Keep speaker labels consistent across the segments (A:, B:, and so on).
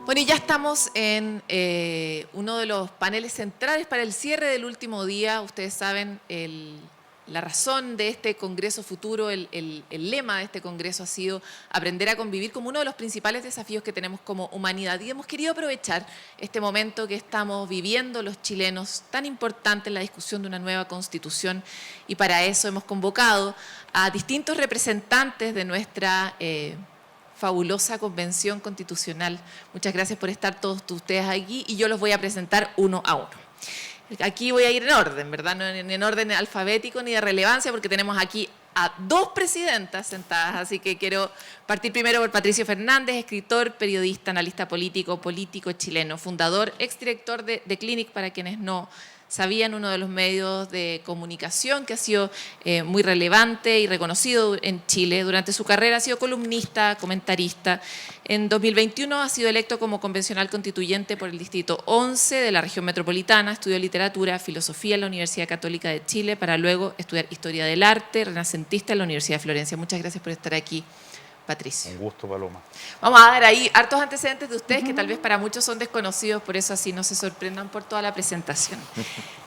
A: Bueno, y ya estamos en uno de los paneles centrales para el cierre del último día. Ustedes saben, la razón de este Congreso Futuro, el lema de este Congreso ha sido aprender a convivir como uno de los principales desafíos que tenemos como humanidad. Y hemos querido aprovechar este momento que estamos viviendo los chilenos, tan importante en la discusión de una nueva Constitución, y para eso hemos convocado a distintos representantes de nuestra fabulosa convención constitucional. Muchas gracias por estar todos ustedes aquí y yo los voy a presentar uno a uno. Aquí voy a ir en orden, ¿verdad? No en orden alfabético ni de relevancia, porque tenemos aquí a dos presidentas sentadas, así que quiero partir primero por Patricio Fernández, escritor, periodista, analista político chileno, fundador, exdirector de Clinic, para quienes no sabían, uno de los medios de comunicación que ha sido muy relevante y reconocido en Chile. Durante su carrera ha sido columnista, comentarista. En 2021 ha sido electo como convencional constituyente por el Distrito 11 de la región metropolitana. Estudió literatura, filosofía en la Universidad Católica de Chile, para luego estudiar historia del arte renacentista en la Universidad de Florencia. Muchas gracias por estar aquí, Patricio.
B: Un gusto, Paloma.
A: Vamos a dar ahí hartos antecedentes de ustedes que tal vez para muchos son desconocidos, por eso así no se sorprendan por toda la presentación.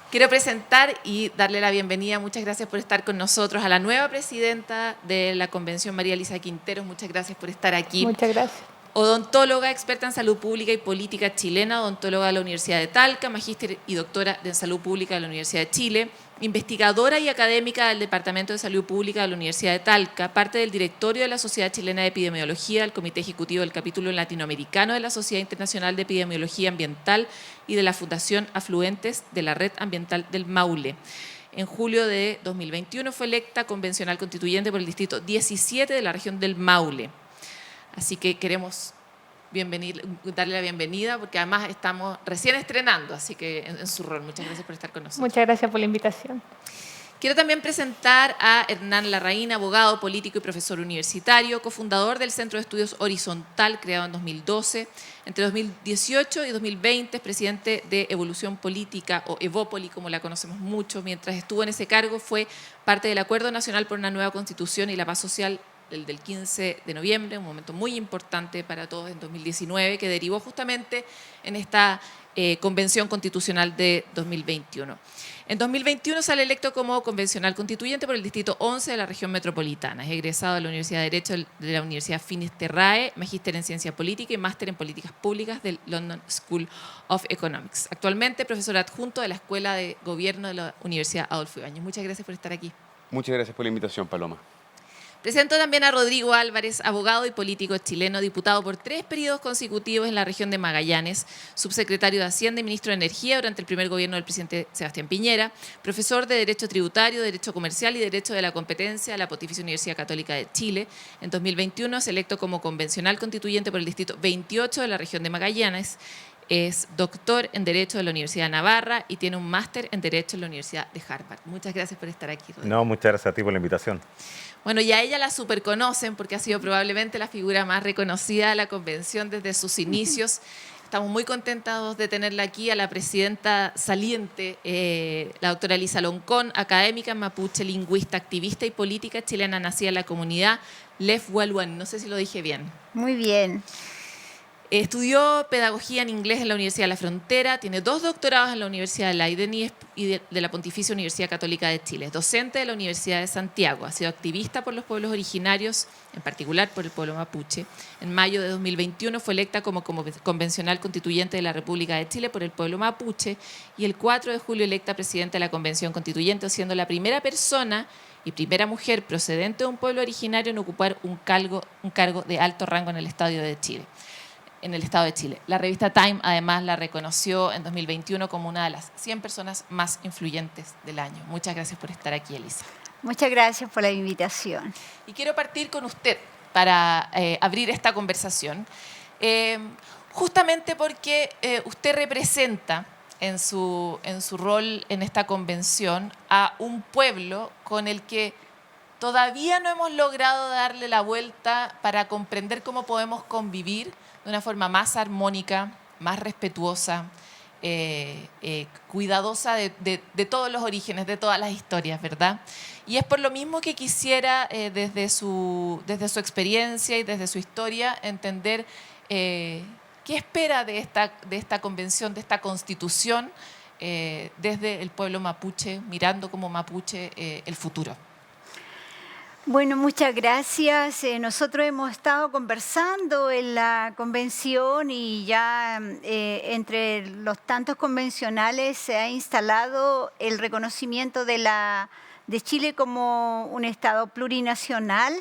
A: Quiero presentar y darle la bienvenida, muchas gracias por estar con nosotros, a la nueva presidenta de la Convención, María Elisa Quinteros. Muchas gracias por estar aquí.
C: Muchas gracias.
A: Odontóloga, experta en salud pública y política chilena, odontóloga de la Universidad de Talca, magíster y doctora de salud pública de la Universidad de Chile, investigadora y académica del Departamento de Salud Pública de la Universidad de Talca, parte del directorio de la Sociedad Chilena de Epidemiología, del Comité Ejecutivo del Capítulo Latinoamericano de la Sociedad Internacional de Epidemiología Ambiental y de la Fundación Afluentes de la Red Ambiental del Maule. En julio de 2021 fue electa convencional constituyente por el Distrito 17 de la región del Maule. Así que queremos darle la bienvenida, porque además estamos recién estrenando, así que en su rol. Muchas gracias por estar con nosotros.
C: Muchas gracias por la invitación.
A: Quiero también presentar a Hernán Larraín, abogado, político y profesor universitario, cofundador del Centro de Estudios Horizontal, creado en 2012. Entre 2018 y 2020 es presidente de Evolución Política, o Evópoli, como la conocemos mucho. Mientras estuvo en ese cargo, fue parte del Acuerdo Nacional por una Nueva Constitución y la Paz Social, el del 15 de noviembre, un momento muy importante para todos en 2019, que derivó justamente en esta Convención Constitucional de 2021. En 2021 sale electo como convencional constituyente por el Distrito 11 de la región metropolitana. Es egresado de la Universidad de Derecho de la Universidad Finis Terrae, magíster en Ciencia Política y máster en Políticas Públicas del London School of Economics. Actualmente profesor adjunto de la Escuela de Gobierno de la Universidad Adolfo Ibáñez. Muchas gracias por estar aquí.
B: Muchas gracias por la invitación, Paloma.
A: Presento también a Rodrigo Álvarez, abogado y político chileno, diputado por 3 periodos consecutivos en la región de Magallanes, subsecretario de Hacienda y ministro de Energía durante el primer gobierno del presidente Sebastián Piñera, profesor de Derecho Tributario, Derecho Comercial y Derecho de la Competencia a la Pontificia Universidad Católica de Chile. En 2021 es electo como convencional constituyente por el distrito 28 de la región de Magallanes. Es doctor en Derecho de la Universidad de Navarra y tiene un máster en Derecho en la Universidad de Harvard. Muchas gracias por estar aquí, Rodrigo.
B: No, muchas gracias a ti por la invitación.
A: Bueno, ya ella la superconocen porque ha sido probablemente la figura más reconocida de la convención desde sus inicios. Estamos muy contentos de tenerla aquí, a la presidenta saliente, la doctora Elisa Loncón, académica en mapuche, lingüista, activista y política chilena, nacida en la comunidad Lef Walwan. No sé si lo dije bien.
D: Muy bien.
A: Estudió pedagogía en inglés en la Universidad de la Frontera, tiene 2 doctorados en la Universidad de Leiden y de la Pontificia Universidad Católica de Chile. Es docente de la Universidad de Santiago, ha sido activista por los pueblos originarios, en particular por el pueblo mapuche. En mayo de 2021 fue electa como convencional constituyente de la República de Chile por el pueblo mapuche y el 4 de julio electa presidenta de la Convención Constituyente, siendo la primera persona y primera mujer procedente de un pueblo originario en ocupar un cargo de alto rango en el Estado de Chile. La revista Time además la reconoció en 2021 como una de las 100 personas más influyentes del año. Muchas gracias por estar aquí, Elisa.
D: Muchas gracias por la invitación.
A: Y quiero partir con usted para abrir esta conversación, justamente porque usted representa en su rol en esta convención a un pueblo con el que todavía no hemos logrado darle la vuelta para comprender cómo podemos convivir de una forma más armónica, más respetuosa, cuidadosa de todos los orígenes, de todas las historias, ¿verdad? Y es por lo mismo que quisiera, desde su experiencia y desde su historia, entender qué ¿Qué espera de esta convención, de esta constitución, desde el pueblo mapuche, mirando como mapuche el futuro?
D: Bueno, muchas gracias. Nosotros hemos estado conversando en la convención y ya entre los tantos convencionales se ha instalado el reconocimiento de Chile como un Estado plurinacional.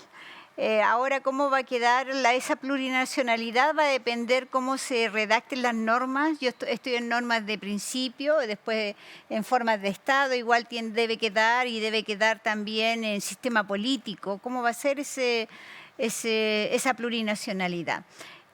D: Ahora, cómo va a quedar esa plurinacionalidad va a depender cómo se redacten las normas. Yo estoy en normas de principio, después en formas de Estado, igual debe quedar y debe quedar también en sistema político. ¿Cómo va a ser esa plurinacionalidad?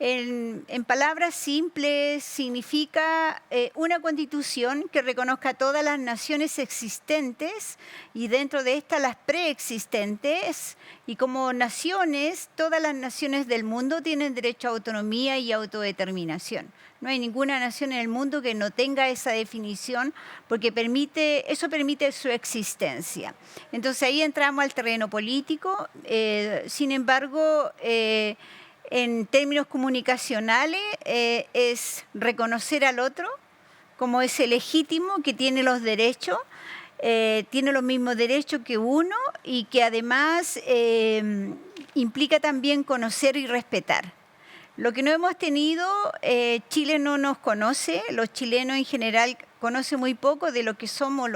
D: En palabras simples, significa una constitución que reconozca todas las naciones existentes y dentro de estas las preexistentes, y como naciones, todas las naciones del mundo tienen derecho a autonomía y autodeterminación. No hay ninguna nación en el mundo que no tenga esa definición porque eso permite su existencia. Entonces ahí entramos al terreno político, sin embargo, en términos comunicacionales, es reconocer al otro como ese legítimo que tiene los derechos, tiene los mismos derechos que uno y que además implica también conocer y respetar. Lo que no hemos tenido, Chile no nos conoce, los chilenos en general conocen muy poco de lo que somos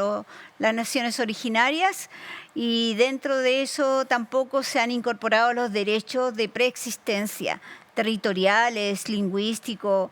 D: las naciones originarias, y dentro de eso tampoco se han incorporado los derechos de preexistencia, territoriales, lingüísticos.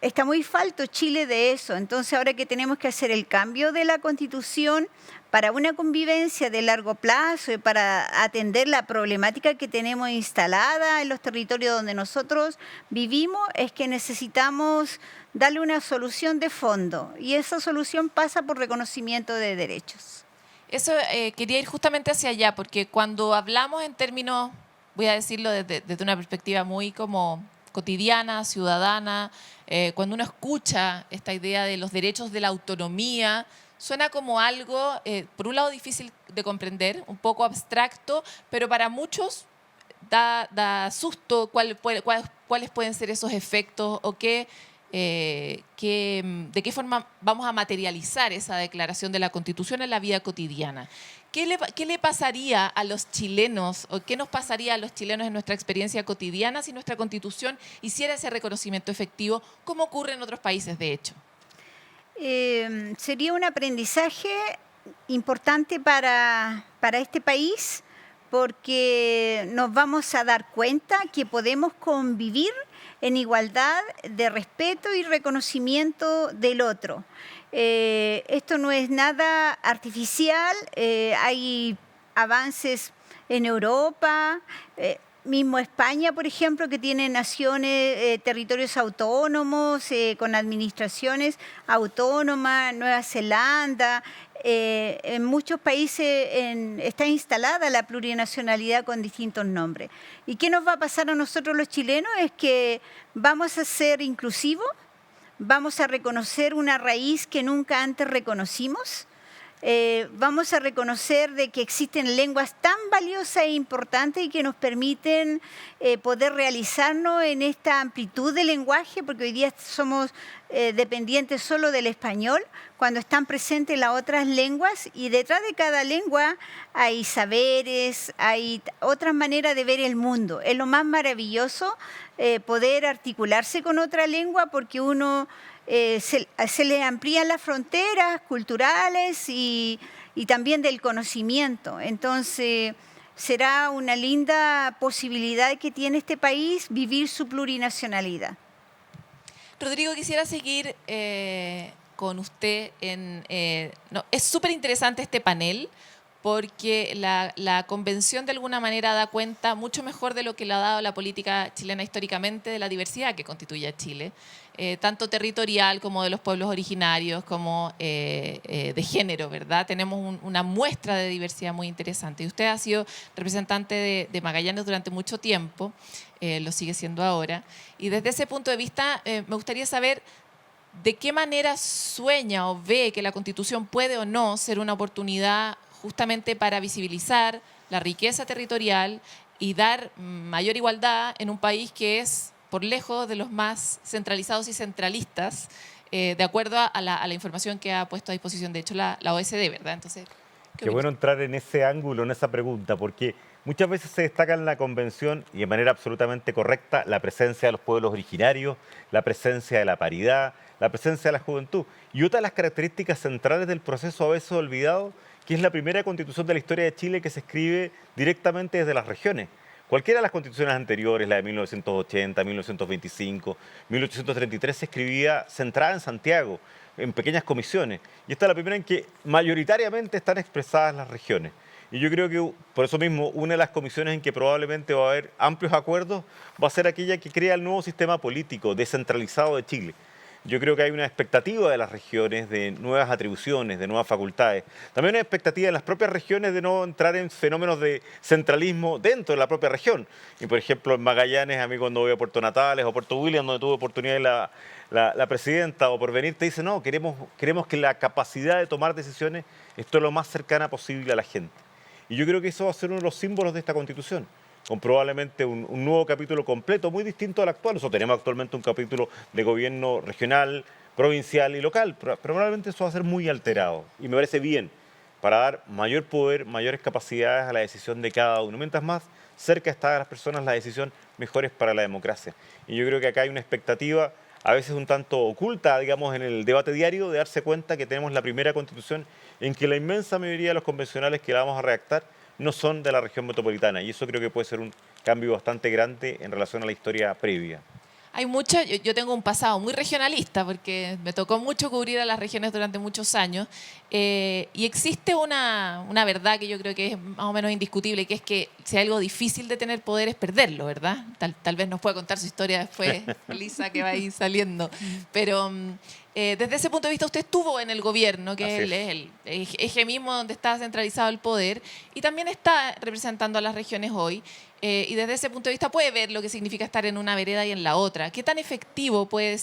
D: Está muy falto Chile de eso. Entonces ahora que tenemos que hacer el cambio de la Constitución para una convivencia de largo plazo y para atender la problemática que tenemos instalada en los territorios donde nosotros vivimos, es que necesitamos darle una solución de fondo, y esa solución pasa por reconocimiento de derechos.
A: Eso quería ir justamente hacia allá, porque cuando hablamos en términos, voy a decirlo desde una perspectiva muy como cotidiana, ciudadana, cuando uno escucha esta idea de los derechos de la autonomía, suena como algo, por un lado, difícil de comprender, un poco abstracto, pero para muchos da susto cuáles pueden ser esos efectos o de qué forma vamos a materializar esa declaración de la Constitución en la vida cotidiana. ¿Qué le pasaría a los chilenos o qué nos pasaría a los chilenos en nuestra experiencia cotidiana si nuestra Constitución hiciera ese reconocimiento efectivo, como ocurre en otros países, de hecho?
D: Sería un aprendizaje importante para este país, porque nos vamos a dar cuenta que podemos convivir en igualdad de respeto y reconocimiento del otro. Esto no es nada artificial, hay avances en Europa, mismo España, por ejemplo, que tiene naciones, territorios autónomos, con administraciones autónomas, Nueva Zelanda. En muchos países está instalada la plurinacionalidad con distintos nombres. ¿Y qué nos va a pasar a nosotros los chilenos? Es que vamos a ser inclusivos, vamos a reconocer una raíz que nunca antes reconocimos, vamos a reconocer de que existen lenguas tan valiosas e importantes y que nos permiten poder realizarnos en esta amplitud de lenguaje, porque hoy día somos dependientes solo del español, cuando están presentes las otras lenguas, y detrás de cada lengua hay saberes, hay otras maneras de ver el mundo. Es lo más maravilloso poder articularse con otra lengua, porque uno se le amplían las fronteras culturales y también del conocimiento. Entonces, será una linda posibilidad que tiene este país vivir su plurinacionalidad.
A: Rodrigo, quisiera seguir con usted. Es súper interesante este panel, porque la convención de alguna manera da cuenta mucho mejor de lo que le ha dado la política chilena históricamente, de la diversidad que constituye a Chile, tanto territorial como de los pueblos originarios, como de género, ¿verdad? Tenemos una muestra de diversidad muy interesante. Y usted ha sido representante de Magallanes durante mucho tiempo, lo sigue siendo ahora, y desde ese punto de vista me gustaría saber de qué manera sueña o ve que la Constitución puede o no ser una oportunidad justamente para visibilizar la riqueza territorial y dar mayor igualdad en un país que es por lejos de los más centralizados y centralistas, de acuerdo a la información que ha puesto a disposición, de hecho, la OECD, ¿verdad? Entonces,
B: Qué bueno entrar en ese ángulo, en esa pregunta, porque muchas veces se destaca en la convención, y de manera absolutamente correcta, la presencia de los pueblos originarios, la presencia de la paridad, la presencia de la juventud. Y otra de las características centrales del proceso a veces olvidado, que es la primera constitución de la historia de Chile que se escribe directamente desde las regiones. Cualquiera de las constituciones anteriores, la de 1980, 1925, 1833, se escribía centrada en Santiago, en pequeñas comisiones. Y esta es la primera en que mayoritariamente están expresadas las regiones. Y yo creo que por eso mismo una de las comisiones en que probablemente va a haber amplios acuerdos va a ser aquella que crea el nuevo sistema político descentralizado de Chile. Yo creo que hay una expectativa de las regiones de nuevas atribuciones, de nuevas facultades. También una expectativa de las propias regiones de no entrar en fenómenos de centralismo dentro de la propia región. Y por ejemplo, en Magallanes, a mí cuando voy a Puerto Natales o Puerto William, donde tuve oportunidad de la presidenta o Porvenir, te dice, no, queremos que la capacidad de tomar decisiones esté lo más cercana posible a la gente. Y yo creo que eso va a ser uno de los símbolos de esta Constitución, con probablemente un nuevo capítulo completo, muy distinto al actual. Nosotros tenemos actualmente un capítulo de gobierno regional, provincial y local, pero probablemente eso va a ser muy alterado. Y me parece bien, para dar mayor poder, mayores capacidades a la decisión de cada uno. Mientras más cerca está de las personas la decisión, mejor es para la democracia. Y yo creo que acá hay una expectativa, a veces un tanto oculta, digamos, en el debate diario, de darse cuenta que tenemos la primera Constitución en que la inmensa mayoría de los convencionales que la vamos a redactar no son de la región metropolitana, y eso creo que puede ser un cambio bastante grande en relación a la historia previa.
A: hay mucho, yo tengo un pasado muy regionalista porque me tocó mucho cubrir a las regiones durante muchos años, y existe una verdad que yo creo que es más o menos indiscutible, que es que si hay algo difícil de tener poder es perderlo, ¿verdad? Tal vez nos pueda contar su historia después, Lisa, que va a ir saliendo. Pero desde ese punto de vista usted estuvo en el gobierno, que es el eje mismo donde está centralizado el poder, y también está representando a las regiones hoy. Y desde ese punto de vista puede ver lo que significa estar en una vereda y en la otra. ¿Qué tan efectivo puede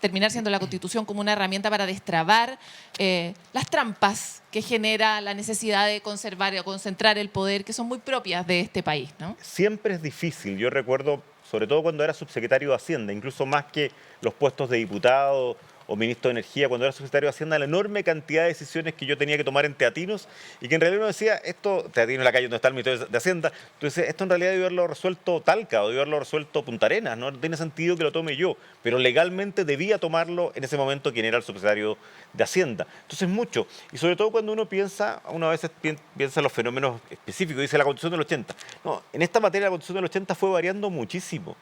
A: terminar siendo la Constitución como una herramienta para destrabar las trampas que genera la necesidad de conservar o concentrar el poder, que son muy propias de este país, ¿no?
B: Siempre es difícil. Yo recuerdo, sobre todo cuando era subsecretario de Hacienda, incluso más que los puestos de diputado o ministro de Energía, cuando era secretario de Hacienda, la enorme cantidad de decisiones que yo tenía que tomar en Teatinos, y que en realidad uno decía, esto, Teatinos es la calle donde está el Ministerio de Hacienda, entonces esto en realidad debe haberlo resuelto Talca o debe haberlo resuelto Punta Arenas, no tiene sentido que lo tome yo, pero legalmente debía tomarlo en ese momento quien era el subsecretario de Hacienda. Entonces mucho, y sobre todo cuando uno piensa, uno a veces piensa en los fenómenos específicos, dice la Constitución del 80. No, en esta materia la Constitución del 80 fue variando muchísimo.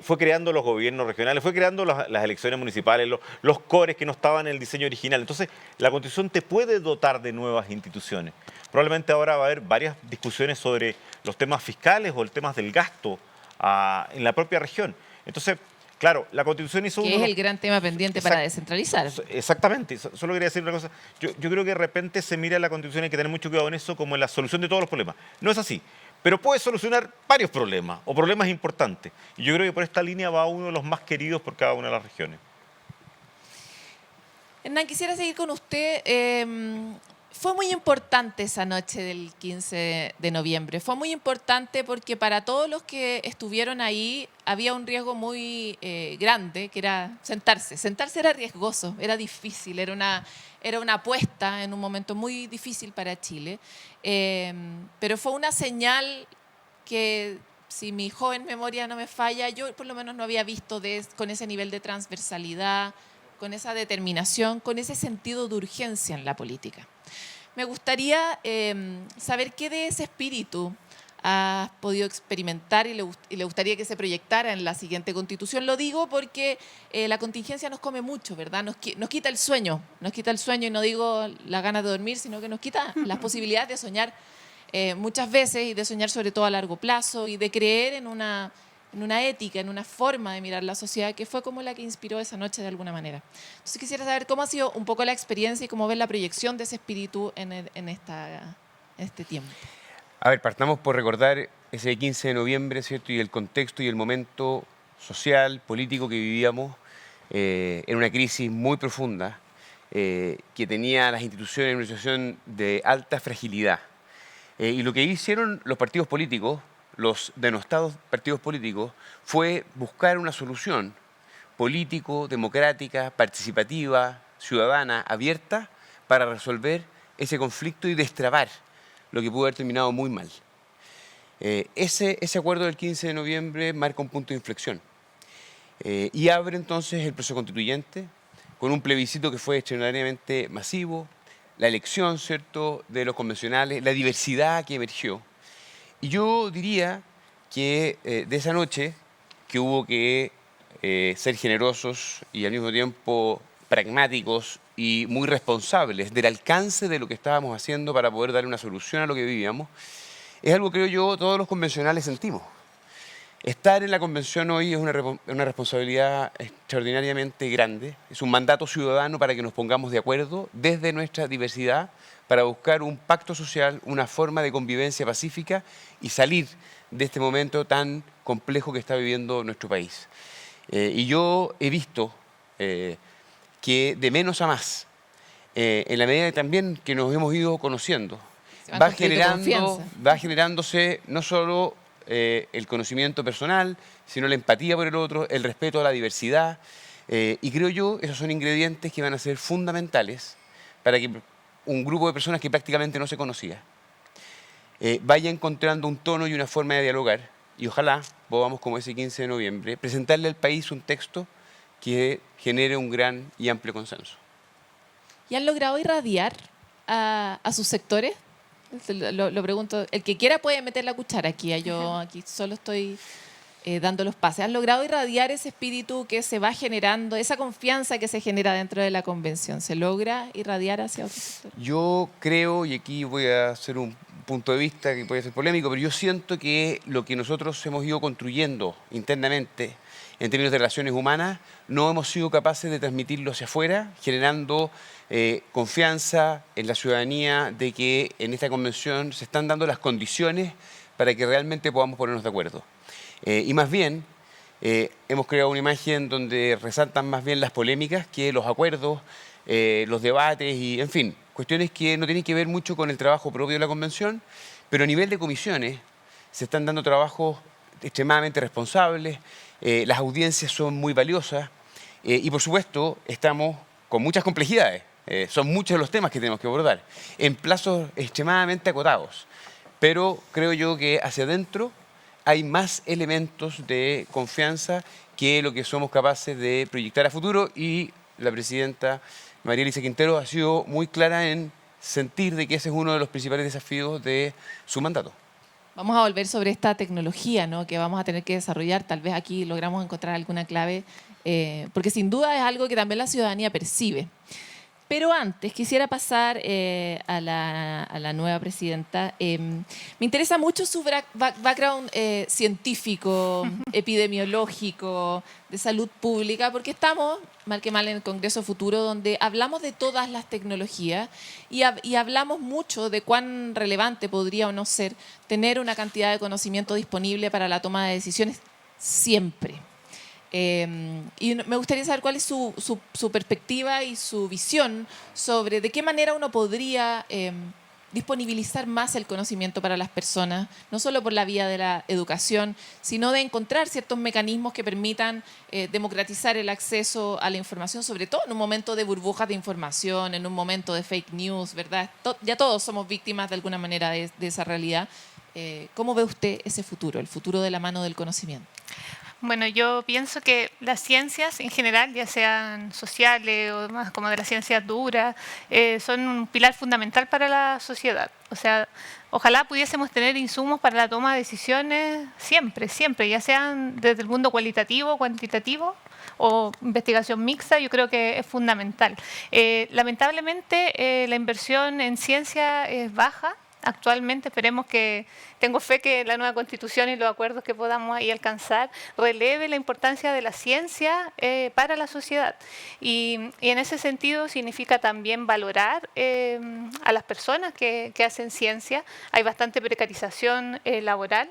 B: Fue creando los gobiernos regionales, fue creando las elecciones municipales, los cores que no estaban en el diseño original. Entonces, la Constitución te puede dotar de nuevas instituciones. Probablemente ahora va a haber varias discusiones sobre los temas fiscales o el tema del gasto en la propia región. Entonces, claro, la Constitución hizo
A: que es el gran tema pendiente para descentralizar.
B: Exactamente. Solo quería decir una cosa. Yo creo que de repente se mira la Constitución, hay que tener mucho cuidado en eso, como en la solución de todos los problemas. No es así. Pero puede solucionar varios problemas, o problemas importantes. Y yo creo que por esta línea va uno de los más queridos por cada una de las regiones.
A: Hernán, quisiera seguir con usted. Fue muy importante esa noche del 15 de noviembre. Fue muy importante porque para todos los que estuvieron ahí había un riesgo muy grande, que era sentarse. Sentarse era riesgoso, era difícil, era una apuesta en un momento muy difícil para Chile. Pero fue una señal que, si mi joven memoria no me falla, yo por lo menos no había visto con ese nivel de transversalidad, con esa determinación, con ese sentido de urgencia en la política. Me gustaría saber qué de ese espíritu has podido experimentar y le gustaría que se proyectara en la siguiente Constitución. Lo digo porque la contingencia nos come mucho, ¿verdad? Nos quita el sueño, y no digo las ganas de dormir, sino que nos quita las posibilidades de soñar muchas veces, y de soñar sobre todo a largo plazo, y de creer en una ética, en una forma de mirar la sociedad que fue como la que inspiró esa noche de alguna manera. Entonces quisiera saber cómo ha sido un poco la experiencia y cómo ves la proyección de ese espíritu en este tiempo.
C: A ver, partamos por recordar ese 15 de noviembre, ¿cierto? Y el contexto y el momento social, político que vivíamos, en una crisis muy profunda, que tenía a las instituciones en una situación de alta fragilidad. Y lo que hicieron los partidos políticos, los denostados partidos políticos fue buscar una solución político, democrática, participativa, ciudadana, abierta, para resolver ese conflicto y destrabar lo que pudo haber terminado muy mal. Ese acuerdo del 15 de noviembre marca un punto de inflexión y abre entonces el proceso constituyente con un plebiscito que fue extraordinariamente masivo, la elección, ¿cierto?, de los convencionales, la diversidad que emergió. Y yo diría que de esa noche que hubo que ser generosos y al mismo tiempo pragmáticos y muy responsables del alcance de lo que estábamos haciendo para poder darle una solución a lo que vivíamos, es algo que creo yo todos los convencionales sentimos. Estar en la convención hoy es una responsabilidad extraordinariamente grande, es un mandato ciudadano para que nos pongamos de acuerdo desde nuestra diversidad para buscar un pacto social, una forma de convivencia pacífica y salir de este momento tan complejo que está viviendo nuestro país. Y yo he visto que de menos a más, en la medida también que nos hemos ido conociendo, va generándose no solo el conocimiento personal, sino la empatía por el otro, el respeto a la diversidad. Y creo yo, esos son ingredientes que van a ser fundamentales para que un grupo de personas que prácticamente no se conocía vaya encontrando un tono y una forma de dialogar. Y ojalá podamos, como ese 15 de noviembre, presentarle al país un texto que genere un gran y amplio consenso.
A: ¿Y han logrado irradiar a sus sectores? Lo pregunto, el que quiera puede meter la cuchara aquí, yo aquí solo estoy dando los pases. ¿Han logrado irradiar ese espíritu que se va generando, esa confianza que se genera dentro de la convención? ¿Se logra irradiar hacia otros sectores?
C: Yo creo, y aquí voy a hacer un punto de vista que puede ser polémico, pero yo siento que lo que nosotros hemos ido construyendo internamente en términos de relaciones humanas, no hemos sido capaces de transmitirlo hacia afuera, generando confianza en la ciudadanía de que en esta convención se están dando las condiciones para que realmente podamos ponernos de acuerdo. Y más bien, hemos creado una imagen donde resaltan más bien las polémicas que los acuerdos, los debates y, en fin, cuestiones que no tienen que ver mucho con el trabajo propio de la convención, pero a nivel de comisiones se están dando trabajos extremadamente responsables, las audiencias son muy valiosas y, por supuesto, estamos con muchas complejidades. Son muchos los temas que tenemos que abordar en plazos extremadamente acotados. Pero creo yo que hacia adentro hay más elementos de confianza que lo que somos capaces de proyectar a futuro y la presidenta María Elisa Quintero ha sido muy clara en sentir de que ese es uno de los principales desafíos de su mandato.
A: Vamos a volver sobre esta tecnología, ¿no?, que vamos a tener que desarrollar. Tal vez aquí logramos encontrar alguna clave, porque sin duda es algo que también la ciudadanía percibe. Pero antes quisiera pasar a la nueva presidenta. Me interesa mucho su background científico, epidemiológico, de salud pública, porque estamos, mal que mal, en el Congreso Futuro, donde hablamos de todas las tecnologías y hablamos mucho de cuán relevante podría o no ser tener una cantidad de conocimiento disponible para la toma de decisiones siempre. Y me gustaría saber cuál es su perspectiva y su visión sobre de qué manera uno podría disponibilizar más el conocimiento para las personas, no solo por la vía de la educación, sino de encontrar ciertos mecanismos que permitan democratizar el acceso a la información, sobre todo en un momento de burbujas de información, en un momento de fake news, ¿verdad? Ya todos somos víctimas de alguna manera de esa realidad. ¿Cómo ve usted ese futuro, el futuro de la mano del conocimiento?
E: Bueno, yo pienso que las ciencias en general, ya sean sociales o más como de las ciencias duras, son un pilar fundamental para la sociedad. O sea, ojalá pudiésemos tener insumos para la toma de decisiones siempre, siempre, ya sean desde el mundo cualitativo, cuantitativo o investigación mixta, yo creo que es fundamental. Lamentablemente, la inversión en ciencia es baja. Actualmente tengo fe que la nueva Constitución y los acuerdos que podamos ahí alcanzar releve la importancia de la ciencia para la sociedad. Y en ese sentido significa también valorar a las personas que hacen ciencia. Hay bastante precarización laboral.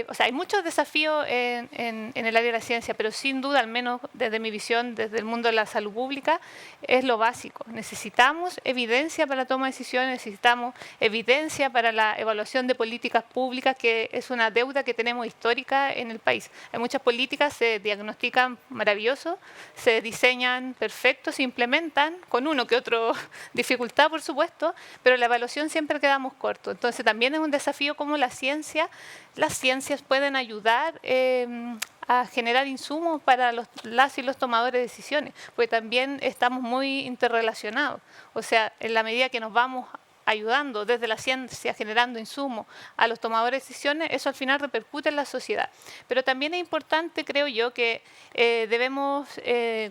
E: O sea, hay muchos desafíos en el área de la ciencia, pero sin duda, al menos desde mi visión, desde el mundo de la salud pública, es lo básico. Necesitamos evidencia para la toma de decisiones, necesitamos evidencia para la evaluación de políticas públicas, que es una deuda que tenemos histórica en el país. Hay muchas políticas, se diagnostican maravilloso, se diseñan perfectos, se implementan con uno que otro dificultad, por supuesto, pero la evaluación siempre quedamos cortos. Entonces también es un desafío como las ciencias pueden ayudar a generar insumos para las y los tomadores de decisiones, porque también estamos muy interrelacionados. O sea, en la medida que nos vamos ayudando desde la ciencia, generando insumos a los tomadores de decisiones, eso al final repercute en la sociedad. Pero también es importante, creo yo, que debemos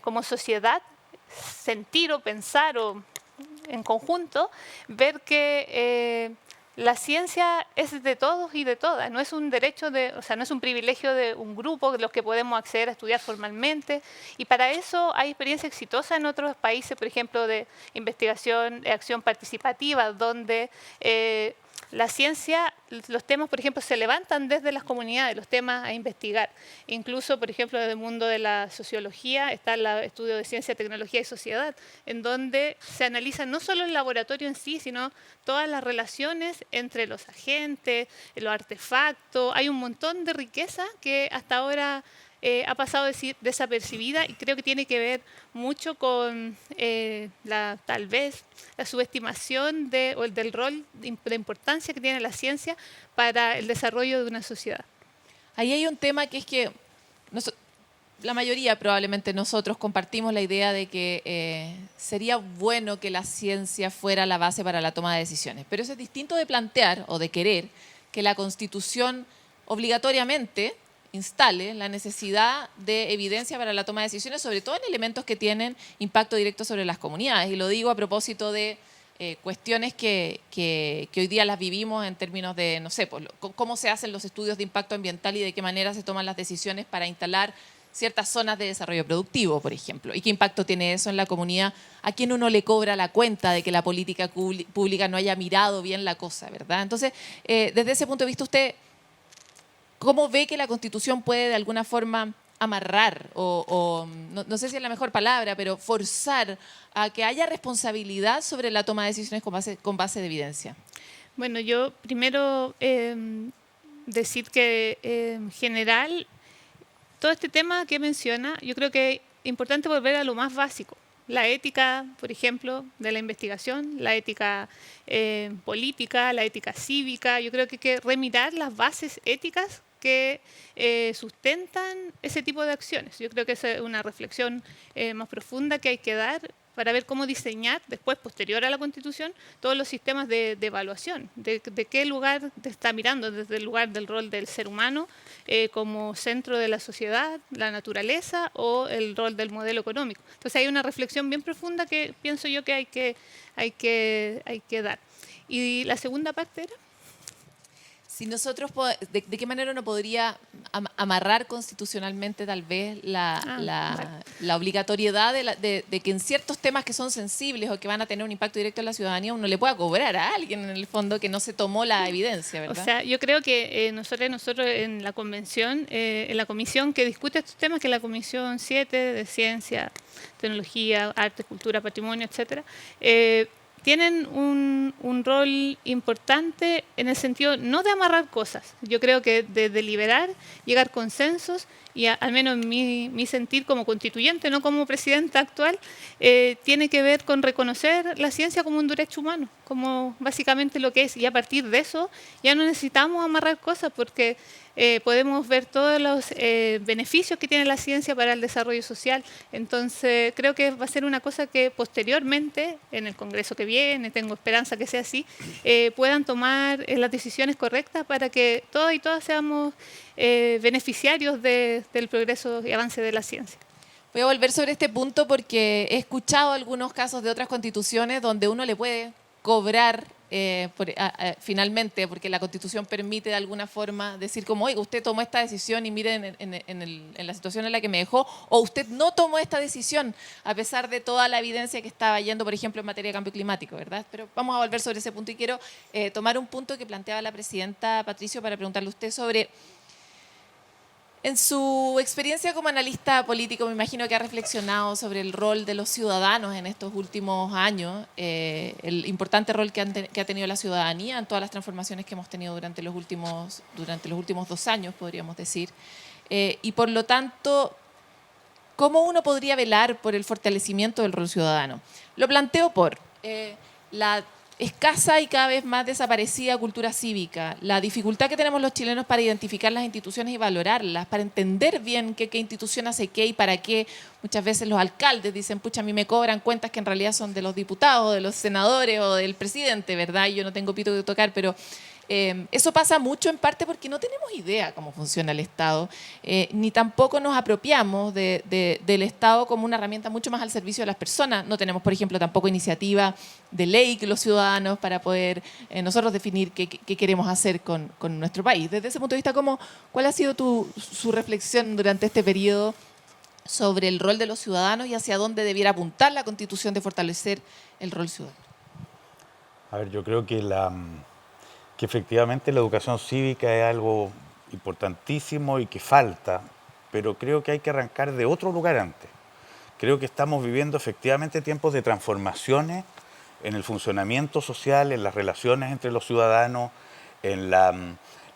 E: como sociedad sentir o pensar o en conjunto, ver que la ciencia es de todos y de todas, no es un derecho o sea, no es un privilegio de un grupo de los que podemos acceder a estudiar formalmente, y para eso hay experiencia exitosa en otros países, por ejemplo, de investigación, de acción participativa, donde la ciencia, los temas, por ejemplo, se levantan desde las comunidades, los temas a investigar. Incluso, por ejemplo, desde el mundo de la sociología está el estudio de ciencia, tecnología y sociedad, en donde se analiza no solo el laboratorio en sí, sino todas las relaciones entre los agentes, los artefactos. Hay un montón de riqueza que hasta ahora ha pasado desapercibida, y creo que tiene que ver mucho con tal vez la subestimación del rol de importancia que tiene la ciencia para el desarrollo de una sociedad.
A: Ahí hay un tema que es que la mayoría, probablemente nosotros, compartimos la idea de que sería bueno que la ciencia fuera la base para la toma de decisiones, pero eso es distinto de plantear o de querer que la Constitución obligatoriamente instale la necesidad de evidencia para la toma de decisiones, sobre todo en elementos que tienen impacto directo sobre las comunidades. Y lo digo a propósito de cuestiones que hoy día las vivimos en términos de, no sé, pues, cómo se hacen los estudios de impacto ambiental y de qué manera se toman las decisiones para instalar ciertas zonas de desarrollo productivo, por ejemplo, y qué impacto tiene eso en la comunidad, a quien uno le cobra la cuenta de que la política pública no haya mirado bien la cosa, ¿verdad? Entonces, desde ese punto de vista, usted, ¿cómo ve que la Constitución puede de alguna forma amarrar o no sé si es la mejor palabra, pero forzar a que haya responsabilidad sobre la toma de decisiones con base de evidencia?
E: Bueno, yo primero decir que en general todo este tema que menciona, yo creo que es importante volver a lo más básico. La ética, por ejemplo, de la investigación, la ética política, la ética cívica. Yo creo que hay que remirar las bases éticas que sustentan ese tipo de acciones. Yo creo que esa es una reflexión más profunda que hay que dar para ver cómo diseñar después, posterior a la Constitución, todos los sistemas de evaluación, de qué lugar te está mirando, desde el lugar del rol del ser humano como centro de la sociedad, la naturaleza, o el rol del modelo económico. Entonces hay una reflexión bien profunda que pienso yo que hay que dar. Y la segunda parte era...
A: Si nosotros, ¿de qué manera uno podría amarrar constitucionalmente tal vez la obligatoriedad de que en ciertos temas que son sensibles o que van a tener un impacto directo en la ciudadanía uno le pueda cobrar a alguien en el fondo que no se tomó la evidencia, ¿verdad?
E: O sea, yo creo que nosotros en la convención, en la comisión que discute estos temas, que es la Comisión 7 de Ciencia, Tecnología, Arte, Cultura, Patrimonio, etcétera, tienen un rol importante en el sentido no de amarrar cosas, yo creo que de deliberar, llegar a consensos, y al menos en mi sentir como constituyente, no como presidenta actual, tiene que ver con reconocer la ciencia como un derecho humano, como básicamente lo que es, y a partir de eso ya no necesitamos amarrar cosas porque podemos ver todos los beneficios que tiene la ciencia para el desarrollo social. Entonces creo que va a ser una cosa que posteriormente, en el Congreso que viene, tengo esperanza que sea así, puedan tomar las decisiones correctas para que todos y todas seamos beneficiarios del progreso y avance de la ciencia.
A: Voy a volver sobre este punto porque he escuchado algunos casos de otras constituciones donde uno le puede cobrar finalmente, porque la Constitución permite de alguna forma decir como, oiga, usted tomó esta decisión y mire en la situación en la que me dejó, o usted no tomó esta decisión a pesar de toda la evidencia que estaba yendo, por ejemplo, en materia de cambio climático, ¿verdad? Pero vamos a volver sobre ese punto y quiero tomar un punto que planteaba la presidenta Patricio para preguntarle a usted sobre... En su experiencia como analista político, me imagino que ha reflexionado sobre el rol de los ciudadanos en estos últimos años, el importante rol que ha tenido la ciudadanía en todas las transformaciones que hemos tenido durante los últimos 2 años, podríamos decir. Y por lo tanto, ¿cómo uno podría velar por el fortalecimiento del rol ciudadano? Lo planteo por la escasa y cada vez más desaparecida cultura cívica, la dificultad que tenemos los chilenos para identificar las instituciones y valorarlas, para entender bien qué institución hace qué y para qué. Muchas veces los alcaldes dicen, pucha, a mí me cobran cuentas que en realidad son de los diputados, de los senadores o del presidente, ¿verdad? Y yo no tengo pito que tocar, pero eso pasa mucho en parte porque no tenemos idea cómo funciona el Estado, ni tampoco nos apropiamos del Estado como una herramienta mucho más al servicio de las personas. No tenemos, por ejemplo, tampoco iniciativa de ley que los ciudadanos para poder nosotros definir qué queremos hacer con nuestro país. Desde ese punto de vista, ¿cuál ha sido su reflexión durante este periodo sobre el rol de los ciudadanos y hacia dónde debiera apuntar la Constitución de fortalecer el rol ciudadano?
F: A ver, yo creo que efectivamente la educación cívica es algo importantísimo y que falta, pero creo que hay que arrancar de otro lugar antes. Creo que estamos viviendo efectivamente tiempos de transformaciones en el funcionamiento social, en las relaciones entre los ciudadanos, en las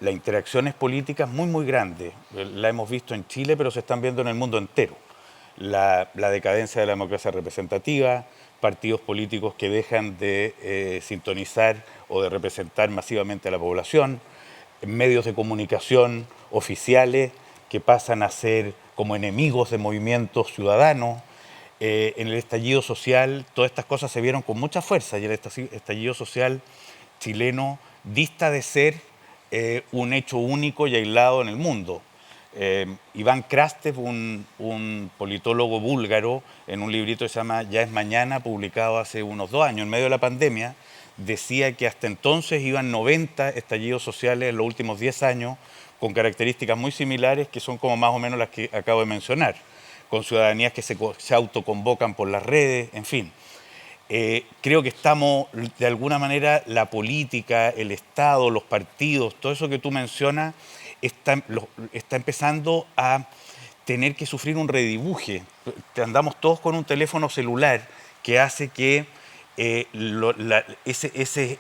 F: interacciones políticas muy grandes. La hemos visto en Chile, pero se están viendo en el mundo entero. La decadencia de la democracia representativa, partidos políticos que dejan de sintonizar o de representar masivamente a la población, medios de comunicación oficiales que pasan a ser como enemigos de movimientos ciudadanos. En el estallido social, todas estas cosas se vieron con mucha fuerza y el estallido social chileno dista de ser un hecho único y aislado en el mundo. Iván Krastev, un politólogo búlgaro, en un librito que se llama Ya es mañana, publicado hace unos 2 años, en medio de la pandemia, decía que hasta entonces iban 90 estallidos sociales en los últimos 10 años, con características muy similares, que son como más o menos las que acabo de mencionar, con ciudadanías que se autoconvocan por las redes, en fin. Creo que estamos, de alguna manera, la política, el Estado, los partidos, todo eso que tú mencionas, está empezando a tener que sufrir un redibuje. Andamos todos con un teléfono celular que hace que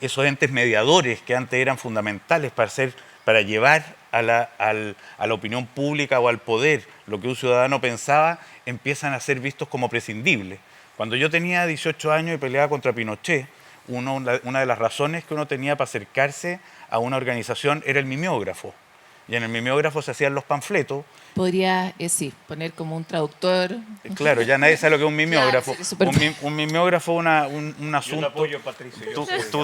F: esos entes mediadores que antes eran fundamentales para llevar a la opinión pública o al poder lo que un ciudadano pensaba, empiezan a ser vistos como prescindibles. Cuando yo tenía 18 años y peleaba contra Pinochet, una de las razones que uno tenía para acercarse a una organización era el mimeógrafo. Y en el mimeógrafo se hacían los panfletos.
A: Podría, sí, poner como un traductor.
F: Claro, ya nadie sabe lo que es un mimeógrafo.
A: Claro,
F: un mimeógrafo es un asunto...
B: Yo lo apoyo, Patricio.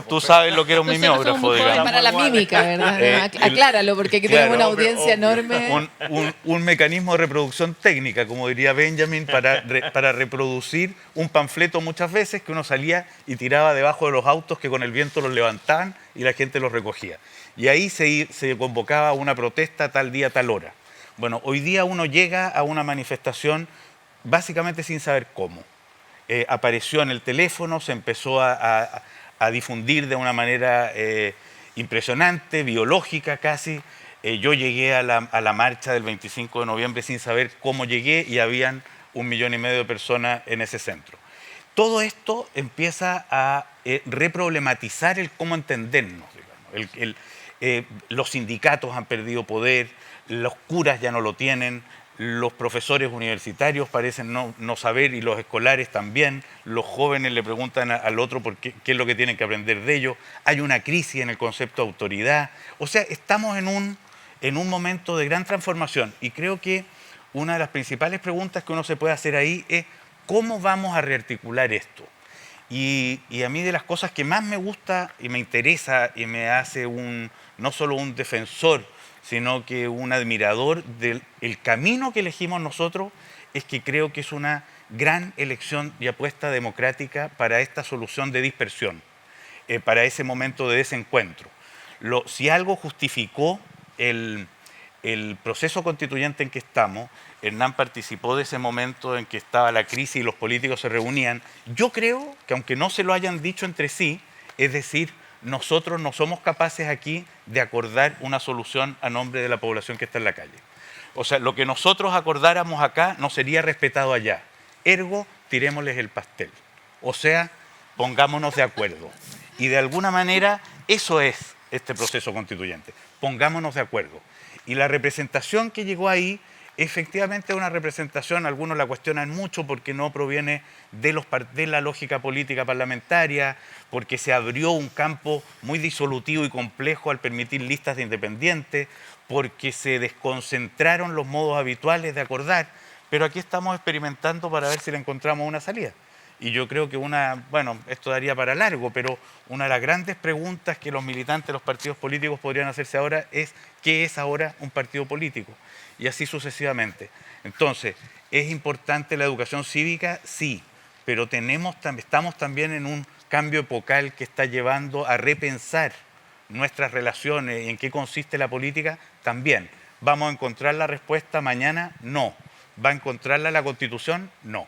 F: Tú sabes lo que era un mimeógrafo, digamos.
A: Para la mímica, ¿verdad? Acláralo, porque aquí tenemos una audiencia enorme.
F: Un mecanismo de reproducción técnica, como diría Benjamin, para reproducir un panfleto muchas veces que uno salía y tiraba debajo de los autos que con el viento los levantaban y la gente los recogía. Y ahí se convocaba una protesta tal día, tal hora. Bueno, hoy día uno llega a una manifestación básicamente sin saber cómo. Apareció en el teléfono, se empezó a difundir de una manera impresionante, biológica casi. Yo llegué a la marcha del 25 de noviembre sin saber cómo llegué y habían 1,5 millones de personas en ese centro. Todo esto empieza a reproblematizar el cómo entendernos, digamos. Los sindicatos han perdido poder, los curas ya no lo tienen, los profesores universitarios parecen no saber y los escolares también, los jóvenes le preguntan al otro qué es lo que tienen que aprender de ellos, hay una crisis en el concepto de autoridad, o sea, estamos en un momento de gran transformación y creo que una de las principales preguntas que uno se puede hacer ahí es ¿cómo vamos a rearticular esto? Y a mí de las cosas que más me gusta y me interesa y me hace no solo un defensor, sino que un admirador del camino que elegimos nosotros, es que creo que es una gran elección y apuesta democrática para esta solución de dispersión. para ese momento de desencuentro. Si algo justificó el proceso constituyente en que estamos, Hernán participó de ese momento en que estaba la crisis y los políticos se reunían. Yo creo que aunque no se lo hayan dicho entre sí, es decir, nosotros no somos capaces aquí de acordar una solución a nombre de la población que está en la calle. O sea, lo que nosotros acordáramos acá no sería respetado allá. Ergo, tirémosles el pastel. O sea, pongámonos de acuerdo. Y de alguna manera eso es este proceso constituyente. Pongámonos de acuerdo. Y la representación que llegó ahí, efectivamente es una representación, algunos la cuestionan mucho porque no proviene de la lógica política parlamentaria, porque se abrió un campo muy disolutivo y complejo al permitir listas de independientes, porque se desconcentraron los modos habituales de acordar, pero aquí estamos experimentando para ver si le encontramos una salida. Y yo creo que esto daría para largo, pero una de las grandes preguntas que los militantes de los partidos políticos podrían hacerse ahora es ¿qué es ahora un partido político? Y así sucesivamente. Entonces, ¿es importante la educación cívica? Sí, pero estamos también en un cambio epocal que está llevando a repensar nuestras relaciones y en qué consiste la política también. ¿Vamos a encontrar la respuesta mañana? No. ¿Va a encontrarla la Constitución? No.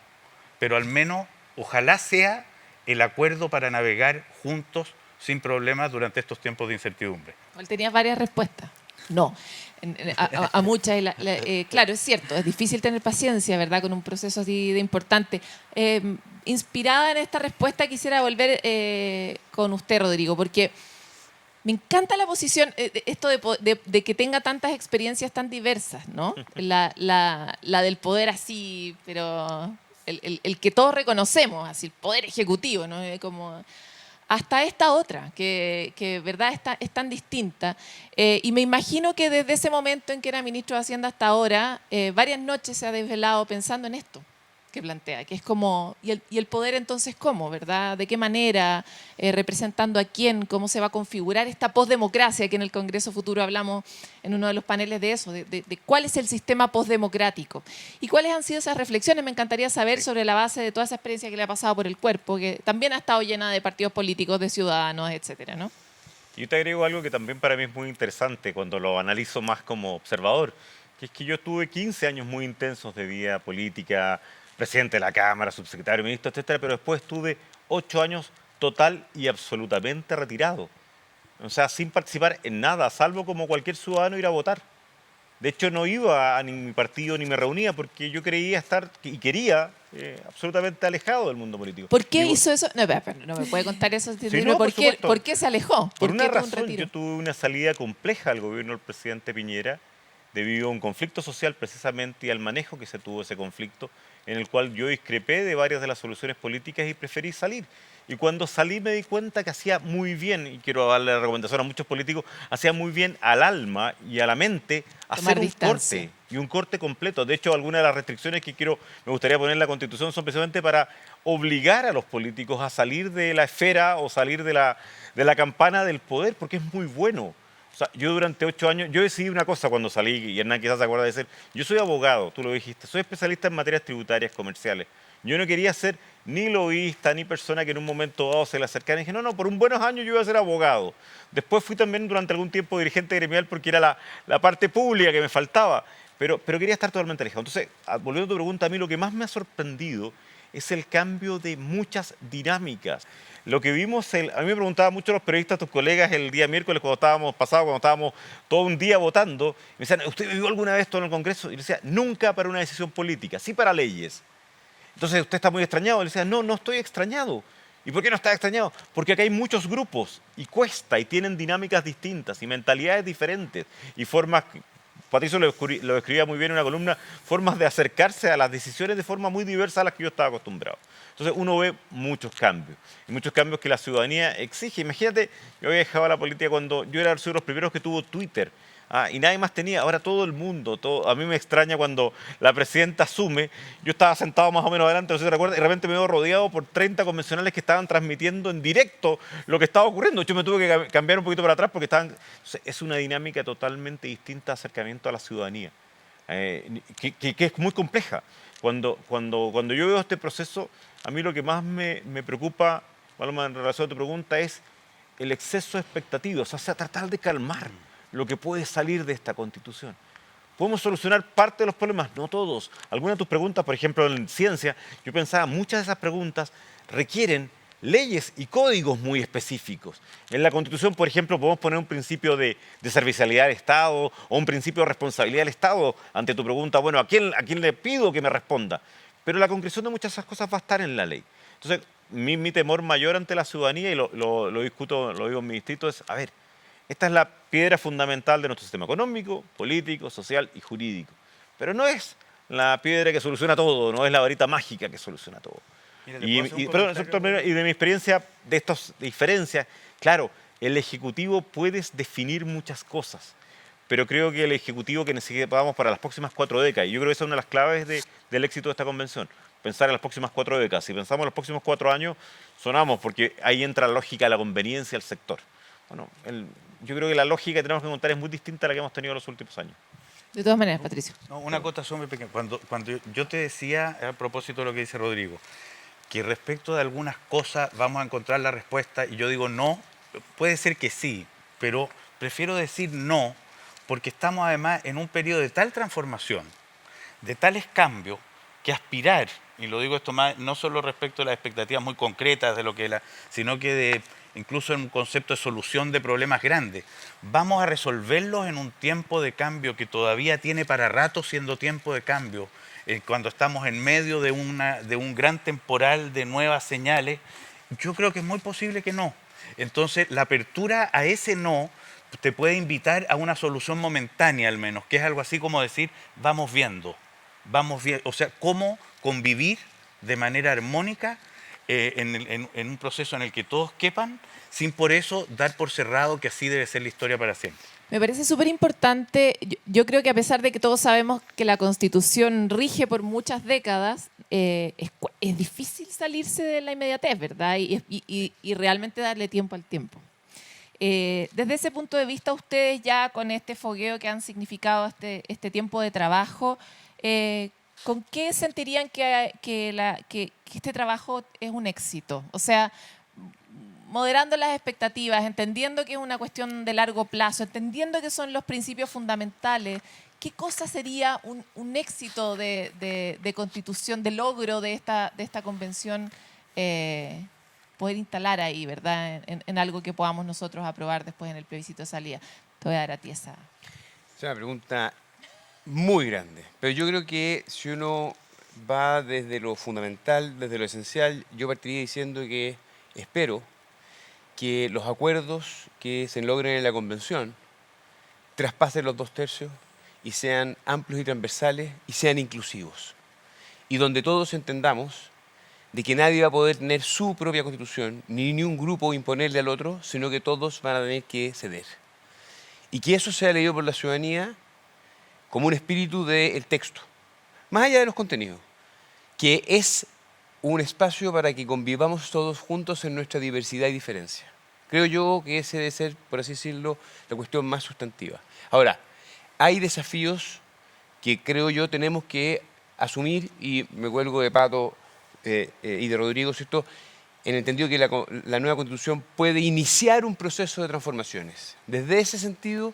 F: Pero al menos ojalá sea el acuerdo para navegar juntos sin problemas durante estos tiempos de incertidumbre.
A: Tenías varias respuestas. No, a muchas. Claro, es cierto, es difícil tener paciencia, ¿verdad?, con un proceso así de importante. Inspirada en esta respuesta, quisiera volver con usted, Rodrigo, porque me encanta la posición, esto de que tenga tantas experiencias tan diversas, ¿no? La del poder así, pero el que todos reconocemos, así, el poder ejecutivo, ¿no? Como hasta esta otra, que verdad es tan distinta. Y me imagino que desde ese momento en que era ministro de Hacienda hasta ahora, varias noches se ha desvelado pensando en esto que plantea, que es como, ¿y el poder entonces cómo, verdad? ¿De qué manera? ¿Representando a quién? ¿Cómo se va a configurar esta posdemocracia? Que en el Congreso Futuro hablamos en uno de los paneles de eso, de cuál es el sistema posdemocrático. ¿Y cuáles han sido esas reflexiones? Me encantaría saber sobre la base de toda esa experiencia que le ha pasado por el cuerpo, que también ha estado llena de partidos políticos, de ciudadanos, etcétera, ¿no?
B: Yo te agrego algo que también para mí es muy interesante cuando lo analizo más como observador, que es que yo tuve 15 años muy intensos de vida política, presidente de la Cámara, subsecretario, ministro, etcétera, pero después estuve 8 años total y absolutamente retirado. O sea, sin participar en nada, salvo como cualquier ciudadano ir a votar. De hecho, no iba a ningún partido ni me reunía porque yo creía estar y quería absolutamente alejado del mundo político.
A: ¿Por qué hizo eso? No, no me puede contar eso.
B: Sí, no,
A: ¿Por qué se alejó?
B: Por una razón, yo tuve una salida compleja al gobierno del presidente Piñera debido a un conflicto social precisamente y al manejo que se tuvo ese conflicto, en el cual yo discrepé de varias de las soluciones políticas y preferí salir. Y cuando salí me di cuenta que hacía muy bien, y quiero darle la recomendación a muchos políticos, hacía muy bien al alma y a la mente hacer un corte, y un corte completo. De hecho, algunas de las restricciones que me gustaría poner en la Constitución son precisamente para obligar a los políticos a salir de la esfera o salir de la campana del poder, porque es muy bueno. O sea, yo durante 8 años, yo decidí una cosa cuando salí, y Hernán quizás se acuerda de ser, yo soy abogado, tú lo dijiste, soy especialista en materias tributarias comerciales. Yo no quería ser ni lobista, ni persona que en un momento dado se le acercara y dije, no, por un buenos años yo iba a ser abogado. Después fui también durante algún tiempo dirigente gremial porque era la parte pública que me faltaba, pero quería estar totalmente alejado. Entonces, volviendo a tu pregunta, a mí lo que más me ha sorprendido es el cambio de muchas dinámicas. Lo que vimos, a mí me preguntaban mucho los periodistas, tus colegas, el día miércoles cuando estábamos todo un día votando, me decían, ¿usted vivió alguna vez esto en el Congreso? Y le decía, nunca para una decisión política, sí para leyes. Entonces, ¿usted está muy extrañado? Y le decía, no estoy extrañado. ¿Y por qué no está extrañado? Porque acá hay muchos grupos y cuesta y tienen dinámicas distintas y mentalidades diferentes y formas. Patricio lo escribía muy bien en una columna, formas de acercarse a las decisiones de forma muy diversa a las que yo estaba acostumbrado. Entonces uno ve muchos cambios, y muchos cambios que la ciudadanía exige. Imagínate, yo había dejado la política cuando yo era uno de los primeros que tuvo Twitter, y nadie más tenía, ahora todo el mundo, a mí me extraña cuando la presidenta asume, yo estaba sentado más o menos adelante, no sé si te recuerdas, y de repente me veo rodeado por 30 convencionales que estaban transmitiendo en directo lo que estaba ocurriendo. Yo me tuve que cambiar un poquito para atrás porque es una dinámica totalmente distinta de acercamiento a la ciudadanía, que es muy compleja. Cuando yo veo este proceso, a mí lo que más me preocupa, Paloma, en relación a tu pregunta, es el exceso de expectativas, o sea, tratar de calmar lo que puede salir de esta Constitución. ¿Podemos solucionar parte de los problemas? No todos. Algunas de tus preguntas, por ejemplo, en ciencia, yo pensaba, muchas de esas preguntas requieren leyes y códigos muy específicos. En la Constitución, por ejemplo, podemos poner un principio de servicialidad del Estado o un principio de responsabilidad del Estado ante tu pregunta, bueno, ¿a quién le pido que me responda? Pero la concreción de muchas de esas cosas va a estar en la ley. Entonces, mi temor mayor ante la ciudadanía, y lo discuto, lo digo en mi distrito, es, a ver, esta es la piedra fundamental de nuestro sistema económico, político, social y jurídico. Pero no es la piedra que soluciona todo, no es la varita mágica que soluciona todo.
F: Mira,
B: Y de mi experiencia de estas diferencias, claro, el Ejecutivo puede definir muchas cosas, pero creo que el Ejecutivo que necesitamos para las próximas 4 décadas, y yo creo que esa es una de las claves del éxito de esta convención, pensar en las próximas 4 décadas. Si pensamos en los próximos 4 años, sonamos, porque ahí entra la lógica de la conveniencia del sector. Bueno, yo creo que la lógica que tenemos que contar es muy distinta a la que hemos tenido en los últimos años.
A: De todas maneras, Patricio.
F: No, una acotación muy pequeña. Cuando yo te decía, a propósito de lo que dice Rodrigo, que respecto de algunas cosas vamos a encontrar la respuesta, y yo digo no, puede ser que sí, pero prefiero decir no, porque estamos además en un periodo de tal transformación, de tales cambios, que aspirar, y lo digo esto más, no solo respecto a las expectativas muy concretas de lo que sino que incluso en un concepto de solución de problemas grandes, vamos a resolverlos en un tiempo de cambio que todavía tiene para rato siendo tiempo de cambio, cuando estamos en medio de un gran temporal de nuevas señales. Yo creo que es muy posible que no. Entonces, la apertura a ese no te puede invitar a una solución momentánea al menos, que es algo así como decir, vamos viendo, o sea, cómo convivir de manera armónica en un proceso en el que todos quepan, sin por eso dar por cerrado que así debe ser la historia para siempre.
A: Me parece súper importante. Yo creo que a pesar de que todos sabemos que la Constitución rige por muchas décadas, es difícil salirse de la inmediatez, ¿verdad? Y realmente darle tiempo al tiempo. Desde ese punto de vista, ustedes ya con este fogueo que han significado este tiempo de trabajo, ¿con qué sentirían que este trabajo es un éxito? O sea, moderando las expectativas, entendiendo que es una cuestión de largo plazo, entendiendo que son los principios fundamentales, ¿qué cosa sería un éxito de constitución, de logro de esta convención poder instalar ahí, ¿verdad? En algo que podamos nosotros aprobar después en el plebiscito de salida. Te voy a dar a ti esa.
C: Es una pregunta muy grande, pero yo creo que si uno va desde lo fundamental, desde lo esencial, yo partiría diciendo que espero que los acuerdos que se logren en la convención traspasen los 2/3 y sean amplios y transversales y sean inclusivos. Y donde todos entendamos de que nadie va a poder tener su propia constitución, ni un grupo imponerle al otro, sino que todos van a tener que ceder. Y que eso sea leído por la ciudadanía como un espíritu del texto, más allá de los contenidos, que es un espacio para que convivamos todos juntos en nuestra diversidad y diferencia. Creo yo que ese debe ser, por así decirlo, la cuestión más sustantiva. Ahora, hay desafíos que creo yo tenemos que asumir, y me cuelgo de Pato y de Rodrigo, ¿cierto?, en el entendido que la nueva Constitución puede iniciar un proceso de transformaciones. Desde ese sentido,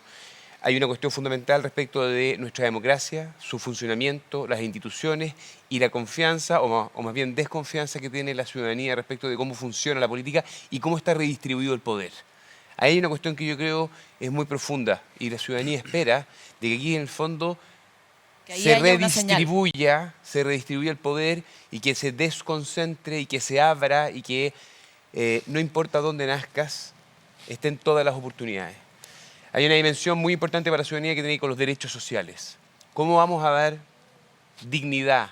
C: hay una cuestión fundamental respecto de nuestra democracia, su funcionamiento, las instituciones y la confianza, o más bien desconfianza que tiene la ciudadanía respecto de cómo funciona la política y cómo está redistribuido el poder. Ahí hay una cuestión que yo creo es muy profunda y la ciudadanía espera de que aquí en el fondo se redistribuya el poder y que se desconcentre y que se abra y que no importa dónde nazcas, estén todas las oportunidades. Hay una dimensión muy importante para la ciudadanía que tiene que ver con los derechos sociales. ¿Cómo vamos a dar dignidad?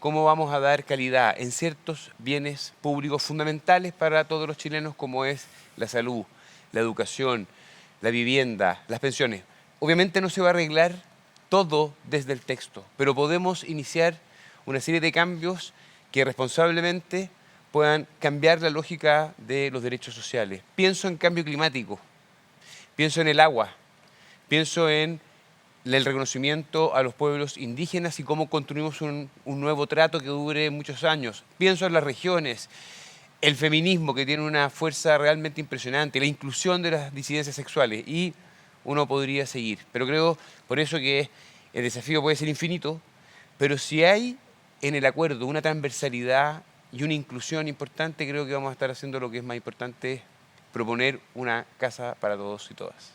C: ¿Cómo vamos a dar calidad en ciertos bienes públicos fundamentales para todos los chilenos, como es la salud, la educación, la vivienda, las pensiones? Obviamente no se va a arreglar todo desde el texto, pero podemos iniciar una serie de cambios que responsablemente puedan cambiar la lógica de los derechos sociales. Pienso en cambio climático. Pienso en el agua, pienso en el reconocimiento a los pueblos indígenas y cómo construimos un nuevo trato que dure muchos años. Pienso en las regiones, el feminismo, que tiene una fuerza realmente impresionante, la inclusión de las disidencias sexuales, y uno podría seguir. Pero creo, por eso, que el desafío puede ser infinito, pero si hay en el acuerdo una transversalidad y una inclusión importante, creo que vamos a estar haciendo lo que es más importante, proponer una casa para todos y todas.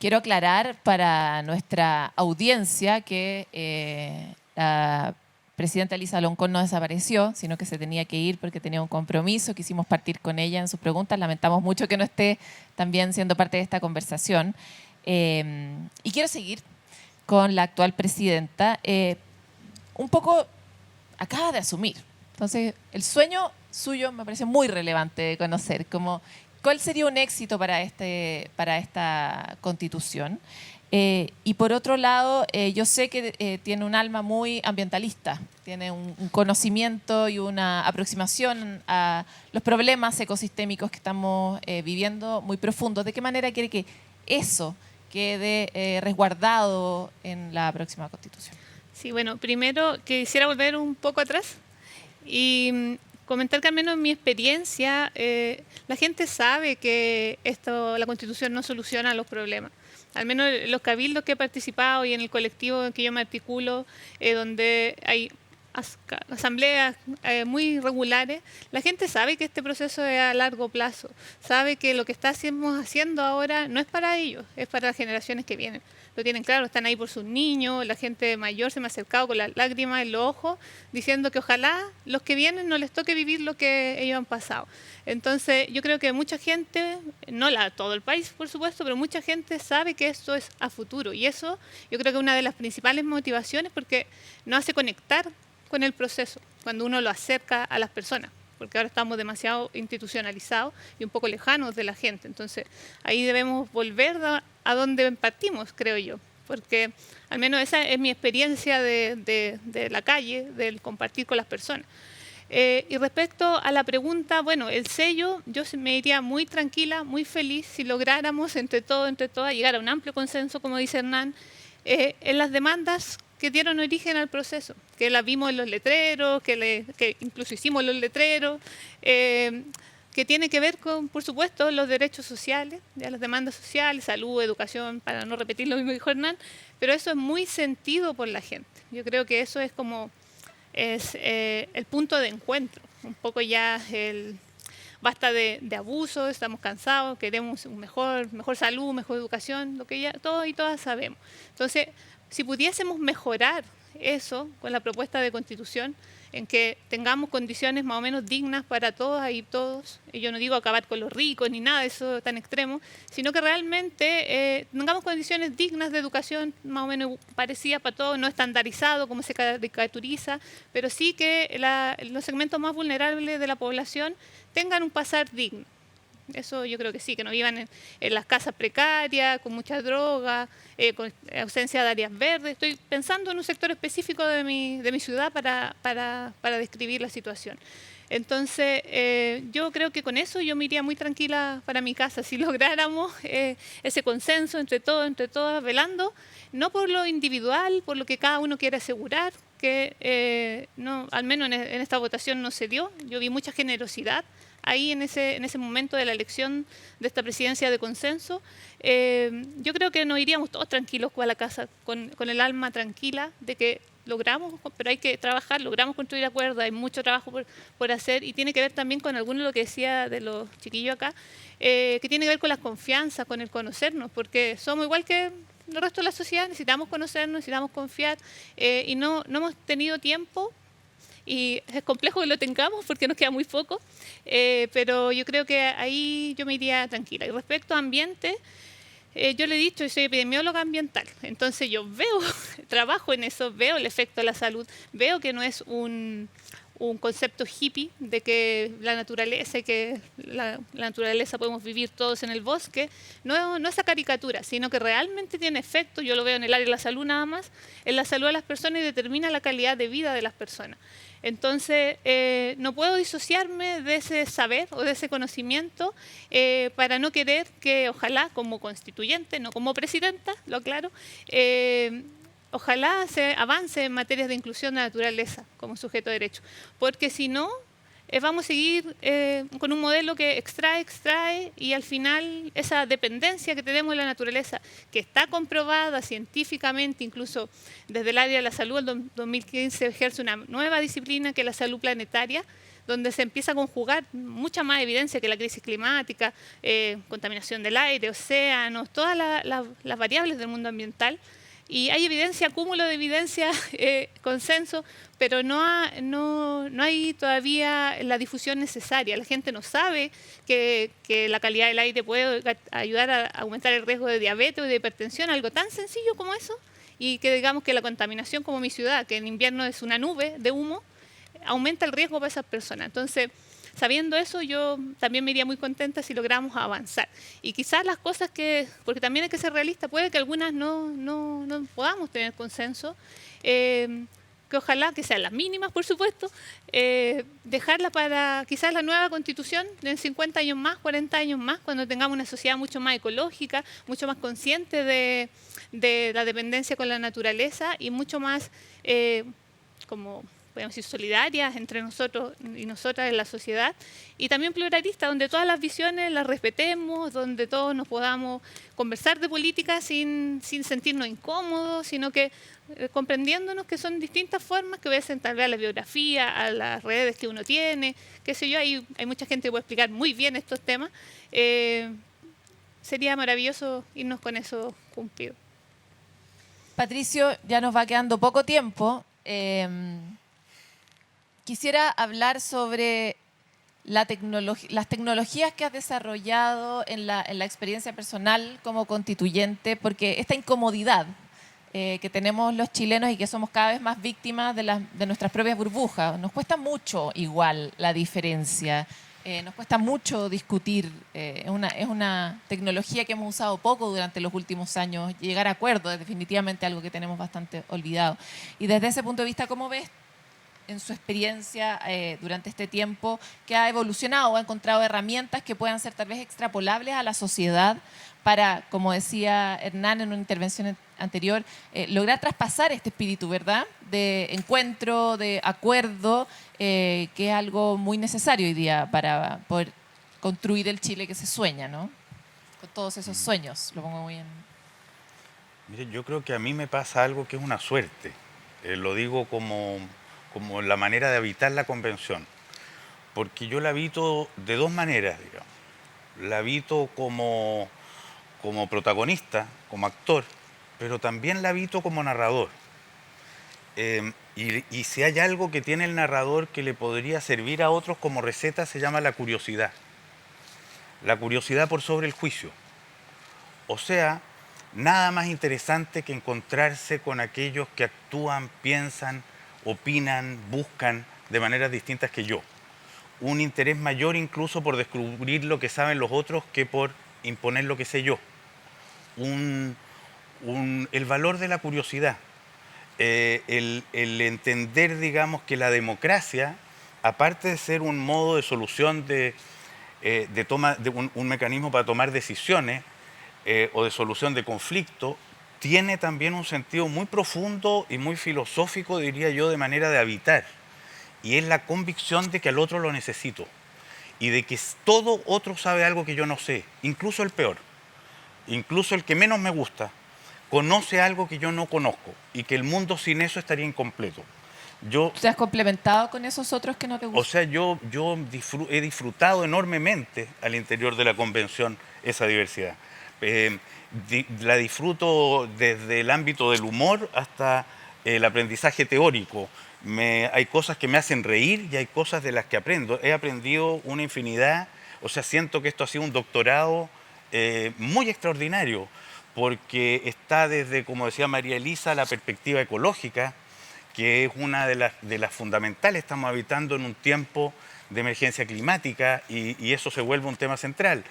A: Quiero aclarar para nuestra audiencia que la presidenta Elisa Loncón no desapareció, sino que se tenía que ir porque tenía un compromiso. Quisimos partir con ella en sus preguntas. Lamentamos mucho que no esté también siendo parte de esta conversación. Y quiero seguir con la actual presidenta. Un poco acaba de asumir. Entonces, el sueño suyo me parece muy relevante de conocer. Como, ¿cuál sería un éxito para esta constitución? Y por otro lado, yo sé que tiene un alma muy ambientalista, tiene un conocimiento y una aproximación a los problemas ecosistémicos que estamos viviendo muy profundos. ¿De qué manera quiere que eso quede resguardado en la próxima constitución?
E: Sí, bueno, primero quisiera volver un poco atrás y comentar que al menos en mi experiencia la gente sabe que la Constitución no soluciona los problemas. Al menos los cabildos que he participado y en el colectivo en que yo me articulo, donde hay asambleas muy regulares, la gente sabe que este proceso es a largo plazo, sabe que lo que estamos haciendo ahora no es para ellos, es para las generaciones que vienen. Lo tienen claro, están ahí por sus niños, la gente mayor se me ha acercado con las lágrimas en los ojos, diciendo que ojalá los que vienen no les toque vivir lo que ellos han pasado. Entonces, yo creo que mucha gente, no todo el país, por supuesto, pero mucha gente sabe que esto es a futuro. Y eso yo creo que es una de las principales motivaciones, porque nos hace conectar con el proceso, cuando uno lo acerca a las personas, porque ahora estamos demasiado institucionalizados y un poco lejanos de la gente. Entonces, ahí debemos volver a donde partimos, creo yo, porque al menos esa es mi experiencia de la calle, del compartir con las personas. Y respecto a la pregunta, bueno, el sello, yo me iría muy tranquila, muy feliz si lográramos entre todos, entre todas, llegar a un amplio consenso, como dice Hernán, en las demandas que dieron origen al proceso, que las vimos en los letreros, que incluso hicimos los letreros, que tiene que ver con, por supuesto, los derechos sociales, ya las demandas sociales, salud, educación, para no repetir lo mismo que dijo Hernán, pero eso es muy sentido por la gente. Yo creo que eso es como el punto de encuentro, un poco ya basta de abuso, estamos cansados, queremos mejor salud, mejor educación, lo que ya todos y todas sabemos. Entonces, si pudiésemos mejorar eso con la propuesta de constitución, en que tengamos condiciones más o menos dignas para todas y todos, y yo no digo acabar con los ricos ni nada de eso tan extremo, sino que realmente tengamos condiciones dignas de educación más o menos parecidas para todos, no estandarizado como se caricaturiza, pero sí que los segmentos más vulnerables de la población tengan un pasar digno. Eso yo creo que sí, que no vivan en las casas precarias, con mucha droga, con ausencia de áreas verdes. Estoy pensando en un sector específico de mi ciudad para describir la situación. Entonces, yo creo que con eso yo me iría muy tranquila para mi casa. Si lográramos ese consenso entre todas, velando, no por lo individual, por lo que cada uno quiere asegurar, que no, al menos en esta votación no se dio. Yo vi mucha generosidad ahí en ese momento de la elección de esta presidencia de consenso. Yo creo que nos iríamos todos tranquilos a la casa, con el alma tranquila de que logramos, pero hay que trabajar, logramos construir acuerdos, hay mucho trabajo por hacer, y tiene que ver también con alguno de lo que decía de los chiquillos acá, que tiene que ver con la confianza, con el conocernos, porque somos igual que el resto de la sociedad, necesitamos conocernos, necesitamos confiar, y no hemos tenido tiempo. Y es complejo que lo tengamos porque nos queda muy poco, pero yo creo que ahí yo me iría tranquila. Y respecto a ambiente, yo le he dicho, yo soy epidemióloga ambiental, entonces yo trabajo en eso, veo el efecto de la salud, veo que no es un concepto hippie de que la naturaleza, la naturaleza podemos vivir todos en el bosque, no esa caricatura, sino que realmente tiene efecto. Yo lo veo en el área de la salud nada más, en la salud de las personas, y determina la calidad de vida de las personas. Entonces, no puedo disociarme de ese saber o de ese conocimiento para no querer que, ojalá, como constituyente, no como presidenta, lo aclaro, ojalá se avance en materias de inclusión de la naturaleza como sujeto de derecho, porque si no, vamos a seguir con un modelo que extrae y al final esa dependencia que tenemos de la naturaleza, que está comprobada científicamente, incluso desde el área de la salud, en 2015 ejerce una nueva disciplina que es la salud planetaria, donde se empieza a conjugar mucha más evidencia que la crisis climática, contaminación del aire, océanos, todas las variables del mundo ambiental. Y hay evidencia, cúmulo de evidencia, consenso, pero no hay todavía la difusión necesaria. La gente no sabe que la calidad del aire puede ayudar a aumentar el riesgo de diabetes o de hipertensión, algo tan sencillo como eso, y que digamos que la contaminación como mi ciudad, que en invierno es una nube de humo, aumenta el riesgo para esas personas. Entonces, sabiendo eso, yo también me iría muy contenta si logramos avanzar. Y quizás las cosas porque también hay que ser realista, puede que algunas no podamos tener consenso, que ojalá que sean las mínimas, por supuesto, dejarla para quizás la nueva constitución en 50 años más, 40 años más, cuando tengamos una sociedad mucho más ecológica, mucho más consciente de la dependencia con la naturaleza y mucho más como podemos decir, solidarias entre nosotros y nosotras en la sociedad, y también pluralista, donde todas las visiones las respetemos, donde todos nos podamos conversar de política sin sentirnos incómodos, sino que comprendiéndonos que son distintas formas que obedecen tal vez a la biografía, a las redes que uno tiene, qué sé yo, hay mucha gente que puede explicar muy bien estos temas. Sería maravilloso irnos con eso cumplido.
A: Patricio, ya nos va quedando poco tiempo. Quisiera hablar sobre las tecnologías que has desarrollado en la experiencia personal como constituyente, porque esta incomodidad que tenemos los chilenos y que somos cada vez más víctimas de nuestras propias burbujas, nos cuesta mucho igual la diferencia, nos cuesta mucho discutir, es una tecnología que hemos usado poco durante los últimos años, llegar a acuerdos es definitivamente algo que tenemos bastante olvidado. Y desde ese punto de vista, ¿cómo ves en su experiencia durante este tiempo que ha evolucionado o ha encontrado herramientas que puedan ser tal vez extrapolables a la sociedad para, como decía Hernán en una intervención anterior, lograr traspasar este espíritu, ¿verdad?, de encuentro, de acuerdo, que es algo muy necesario hoy día para poder construir el Chile que se sueña, ¿no? Con todos esos sueños, lo pongo muy bien.
F: Mire, yo creo que a mí me pasa algo que es una suerte. Lo digo como la manera de habitar la convención, porque yo la habito de dos maneras, digamos. La habito como protagonista, como actor, pero también la habito como narrador. Y si hay algo que tiene el narrador que le podría servir a otros como receta, se llama la curiosidad. La curiosidad por sobre el juicio. O sea, nada más interesante que encontrarse con aquellos que actúan, piensan, opinan, buscan de maneras distintas que yo. Un interés mayor incluso por descubrir lo que saben los otros que por imponer lo que sé yo. El valor de la curiosidad, el entender, digamos, que la democracia, aparte de ser un modo de solución un mecanismo para tomar decisiones o de solución de conflicto, tiene también un sentido muy profundo y muy filosófico, diría yo, de manera de habitar. Y es la convicción de que al otro lo necesito. Y de que todo otro sabe algo que yo no sé. Incluso el peor. Incluso el que menos me gusta. Conoce algo que yo no conozco. Y que el mundo sin eso estaría incompleto.
A: ¿Te has complementado con esos otros que no te gustan?
F: O sea, yo he disfrutado enormemente al interior de la convención esa diversidad. La disfruto desde el ámbito del humor hasta el aprendizaje teórico. Hay cosas que me hacen reír y hay cosas de las que aprendo. He aprendido una infinidad, o sea, siento que esto ha sido un doctorado muy extraordinario, porque está desde, como decía María Elisa, la perspectiva ecológica, que es una de las fundamentales. Estamos habitando en un tiempo de emergencia climática y eso se vuelve un tema central.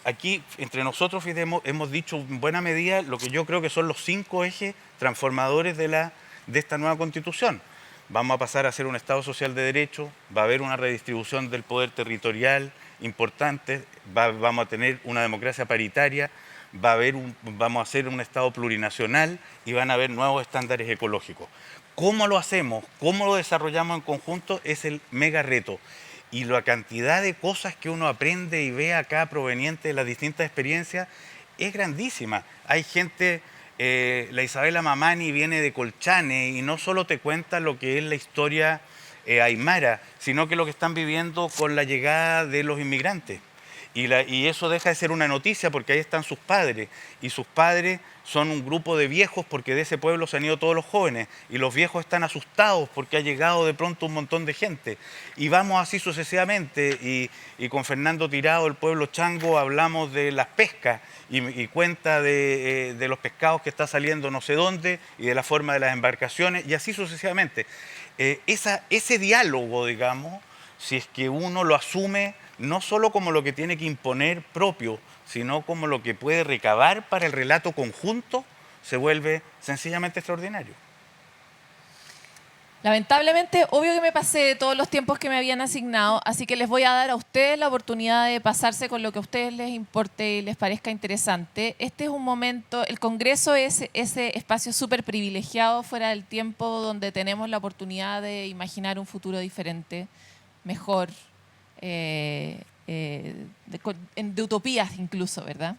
F: Aquí entre nosotros hemos dicho en buena medida lo que yo creo que son los 5 ejes transformadores de esta nueva Constitución. Vamos a pasar a ser un Estado social de derecho, va a haber una redistribución del poder territorial importante, vamos a tener una democracia paritaria, vamos a hacer un Estado plurinacional y van a haber nuevos estándares ecológicos. ¿Cómo lo hacemos? ¿Cómo lo desarrollamos en conjunto? Es el mega reto. Y la cantidad de cosas que uno aprende y ve acá provenientes de las distintas experiencias es grandísima. Hay gente, la Isabela Mamani viene de Colchane y no solo te cuenta lo que es la historia aymara, sino que lo que están viviendo con la llegada de los inmigrantes. Y eso deja de ser una noticia porque ahí están sus padres. Y sus padres son un grupo de viejos porque de ese pueblo se han ido todos los jóvenes. Y los viejos están asustados porque ha llegado de pronto un montón de gente. Y vamos así sucesivamente. Y con Fernando Tirado, el pueblo chango, hablamos de las pescas. Y cuenta de los pescados que está saliendo no sé dónde. Y de la forma de las embarcaciones. Y así sucesivamente. Ese diálogo, digamos, si es que uno lo asume no solo como lo que tiene que imponer propio, sino como lo que puede recabar para el relato conjunto, se vuelve sencillamente extraordinario.
A: Lamentablemente, obvio que me pasé de todos los tiempos que me habían asignado, así que les voy a dar a ustedes la oportunidad de pasarse con lo que a ustedes les importe y les parezca interesante. Este es un momento, el Congreso es ese espacio súper privilegiado fuera del tiempo donde tenemos la oportunidad de imaginar un futuro diferente, mejor, de utopías incluso, ¿verdad?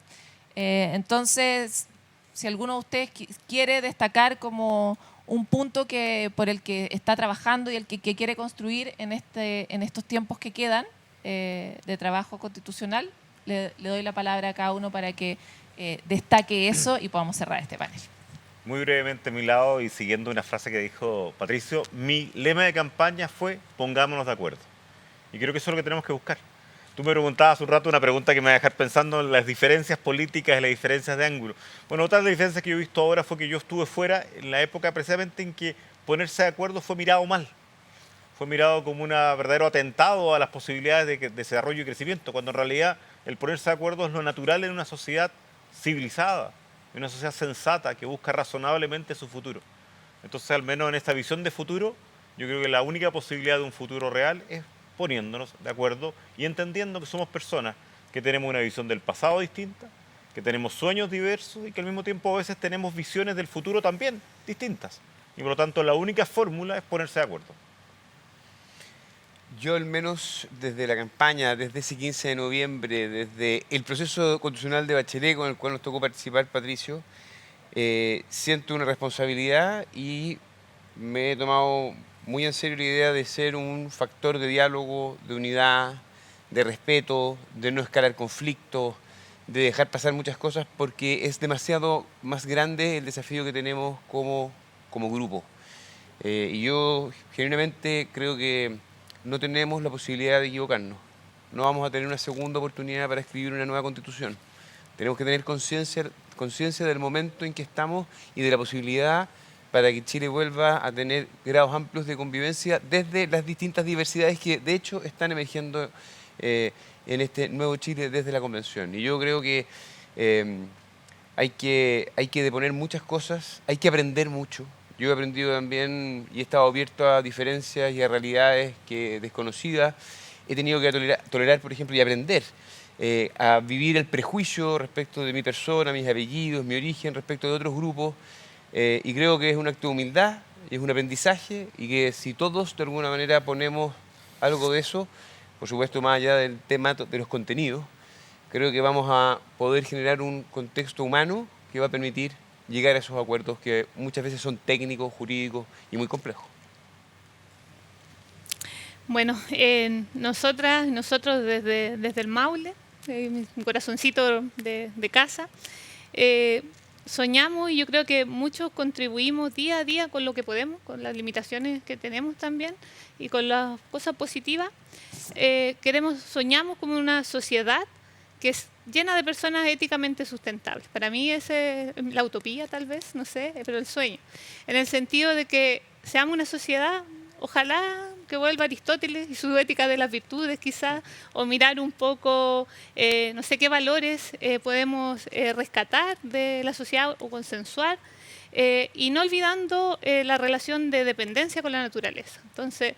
A: Entonces, si alguno de ustedes quiere destacar como un punto por el que está trabajando y el que quiere construir en estos tiempos que quedan de trabajo constitucional, le doy la palabra a cada uno para que destaque eso y podamos cerrar este panel.
B: Muy brevemente, a mi lado, y siguiendo una frase que dijo Patricio, mi lema de campaña fue pongámonos de acuerdo. Y creo que eso es lo que tenemos que buscar. Tú me preguntabas hace un rato una pregunta que me va a dejar pensando en las diferencias políticas y las diferencias de ángulo. Bueno, otra de las diferencias que yo he visto ahora fue que yo estuve fuera en la época precisamente en que ponerse de acuerdo fue mirado mal. Fue mirado como un verdadero atentado a las posibilidades de desarrollo y crecimiento, cuando en realidad el ponerse de acuerdo es lo natural en una sociedad civilizada, en una sociedad sensata que busca razonablemente su futuro. Entonces, al menos en esta visión de futuro, yo creo que la única posibilidad de un futuro real es poniéndonos de acuerdo y entendiendo que somos personas que tenemos una visión del pasado distinta, que tenemos sueños diversos y que al mismo tiempo a veces tenemos visiones del futuro también distintas. Y por lo tanto la única fórmula es ponerse de acuerdo.
C: Yo al menos desde la campaña, desde ese 15 de noviembre, desde el proceso constitucional de Bachelet con el cual nos tocó participar, Patricio, siento una responsabilidad y me he tomado muy en serio la idea de ser un factor de diálogo, de unidad, de respeto, de no escalar conflictos, de dejar pasar muchas cosas porque es demasiado más grande el desafío que tenemos como grupo. Y yo genuinamente creo que no tenemos la posibilidad de equivocarnos. No vamos a tener una segunda oportunidad para escribir una nueva constitución. Tenemos que tener conciencia del momento en que estamos y de la posibilidad para que Chile vuelva a tener grados amplios de convivencia desde las distintas diversidades que de hecho están emergiendo en este nuevo Chile desde la Convención. Y yo creo que hay que deponer muchas cosas, hay que aprender mucho. Yo he aprendido también y he estado abierto a diferencias y a realidades desconocidas. He tenido que tolerar, por ejemplo, y aprender a vivir el prejuicio respecto de mi persona, mis apellidos, mi origen, respecto de otros grupos. Y creo que es un acto de humildad, es un aprendizaje y que si todos de alguna manera ponemos algo de eso, por supuesto más allá del tema de los contenidos, creo que vamos a poder generar un contexto humano que va a permitir llegar a esos acuerdos que muchas veces son técnicos, jurídicos y muy complejos.
E: Bueno, nosotros desde el Maule, mi corazoncito de casa, soñamos y yo creo que muchos contribuimos día a día con lo que podemos, con las limitaciones que tenemos también y con las cosas positivas. Soñamos como una sociedad que es llena de personas éticamente sustentables. Para mí esa es la utopía tal vez, no sé, pero el sueño. En el sentido de que seamos una sociedad, ojalá que vuelva Aristóteles y su ética de las virtudes quizás, o mirar un poco, no sé qué valores podemos rescatar de la sociedad o consensuar, y no olvidando la relación de dependencia con la naturaleza. Entonces,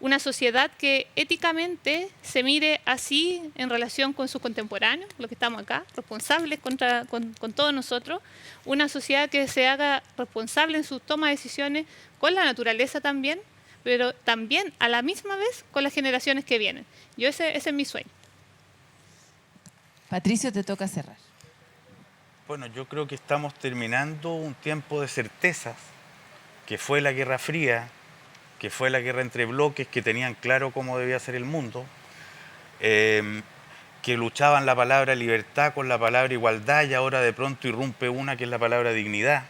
E: una sociedad que éticamente se mire así en relación con sus contemporáneos, los que estamos acá, responsables con todos nosotros, una sociedad que se haga responsable en su toma de decisiones con la naturaleza también, pero también a la misma vez con las generaciones que vienen. Ese es mi sueño.
A: Patricio, te toca cerrar.
F: Bueno, yo creo que estamos terminando un tiempo de certezas, que fue la Guerra Fría, que fue la guerra entre bloques que tenían claro cómo debía ser el mundo, que luchaban la palabra libertad con la palabra igualdad y ahora de pronto irrumpe una que es la palabra dignidad,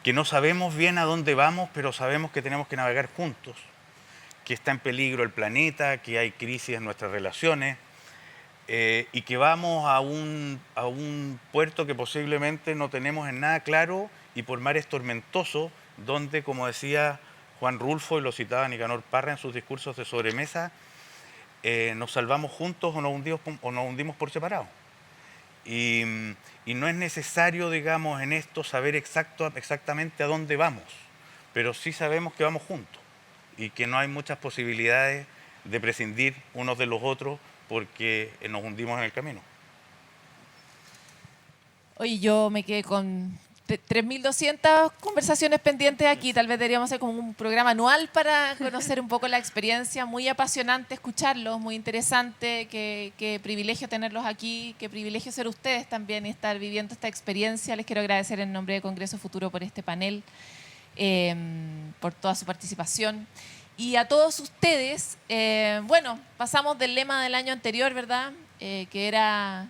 F: que no sabemos bien a dónde vamos, pero sabemos que tenemos que navegar juntos, que está en peligro el planeta, que hay crisis en nuestras relaciones, y que vamos a un puerto que posiblemente no tenemos en nada claro y por mares tormentosos, donde, como decía Juan Rulfo, y lo citaba Nicanor Parra en sus discursos de sobremesa, nos salvamos juntos o nos hundimos por separado. Y no es necesario, digamos, en esto saber exactamente a dónde vamos, pero sí sabemos que vamos juntos y que no hay muchas posibilidades de prescindir unos de los otros porque nos hundimos en el camino.
A: Oye, yo me quedé con 3.200 conversaciones pendientes aquí. Tal vez deberíamos hacer como un programa anual para conocer un poco la experiencia. Muy apasionante escucharlos, muy interesante. Qué privilegio tenerlos aquí, qué privilegio ser ustedes también y estar viviendo esta experiencia. Les quiero agradecer en nombre de Congreso Futuro por este panel, por toda su participación. Y a todos ustedes, bueno, pasamos del lema del año anterior, ¿verdad? Que era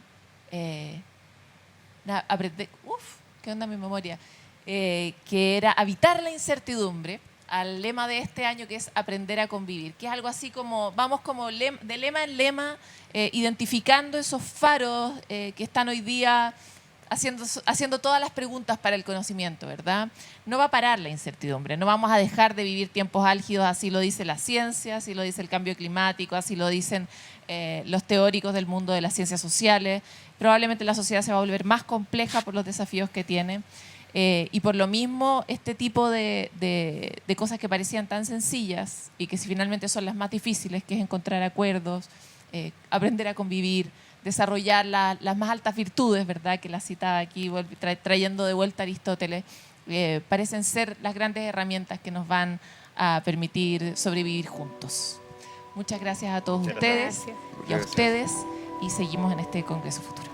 A: aprender... ¿Qué onda mi memoria? Que era habitar la incertidumbre, al lema de este año que es aprender a convivir, que es algo así como, vamos como de lema en lema, identificando esos faros que están hoy día haciendo todas las preguntas para el conocimiento, ¿verdad? No va a parar la incertidumbre, no vamos a dejar de vivir tiempos álgidos, así lo dice la ciencia, así lo dice el cambio climático, así lo dicen los teóricos del mundo de las ciencias sociales. Probablemente la sociedad se va a volver más compleja por los desafíos que tiene. Y por lo mismo, este tipo de cosas que parecían tan sencillas y que finalmente son las más difíciles, que es encontrar acuerdos, aprender a convivir, desarrollar las más altas virtudes, ¿verdad? Que la citaba aquí, trayendo de vuelta a Aristóteles, parecen ser las grandes herramientas que nos van a permitir sobrevivir juntos. Muchas gracias a todos ustedes y a ustedes, y seguimos en este Congreso Futuro.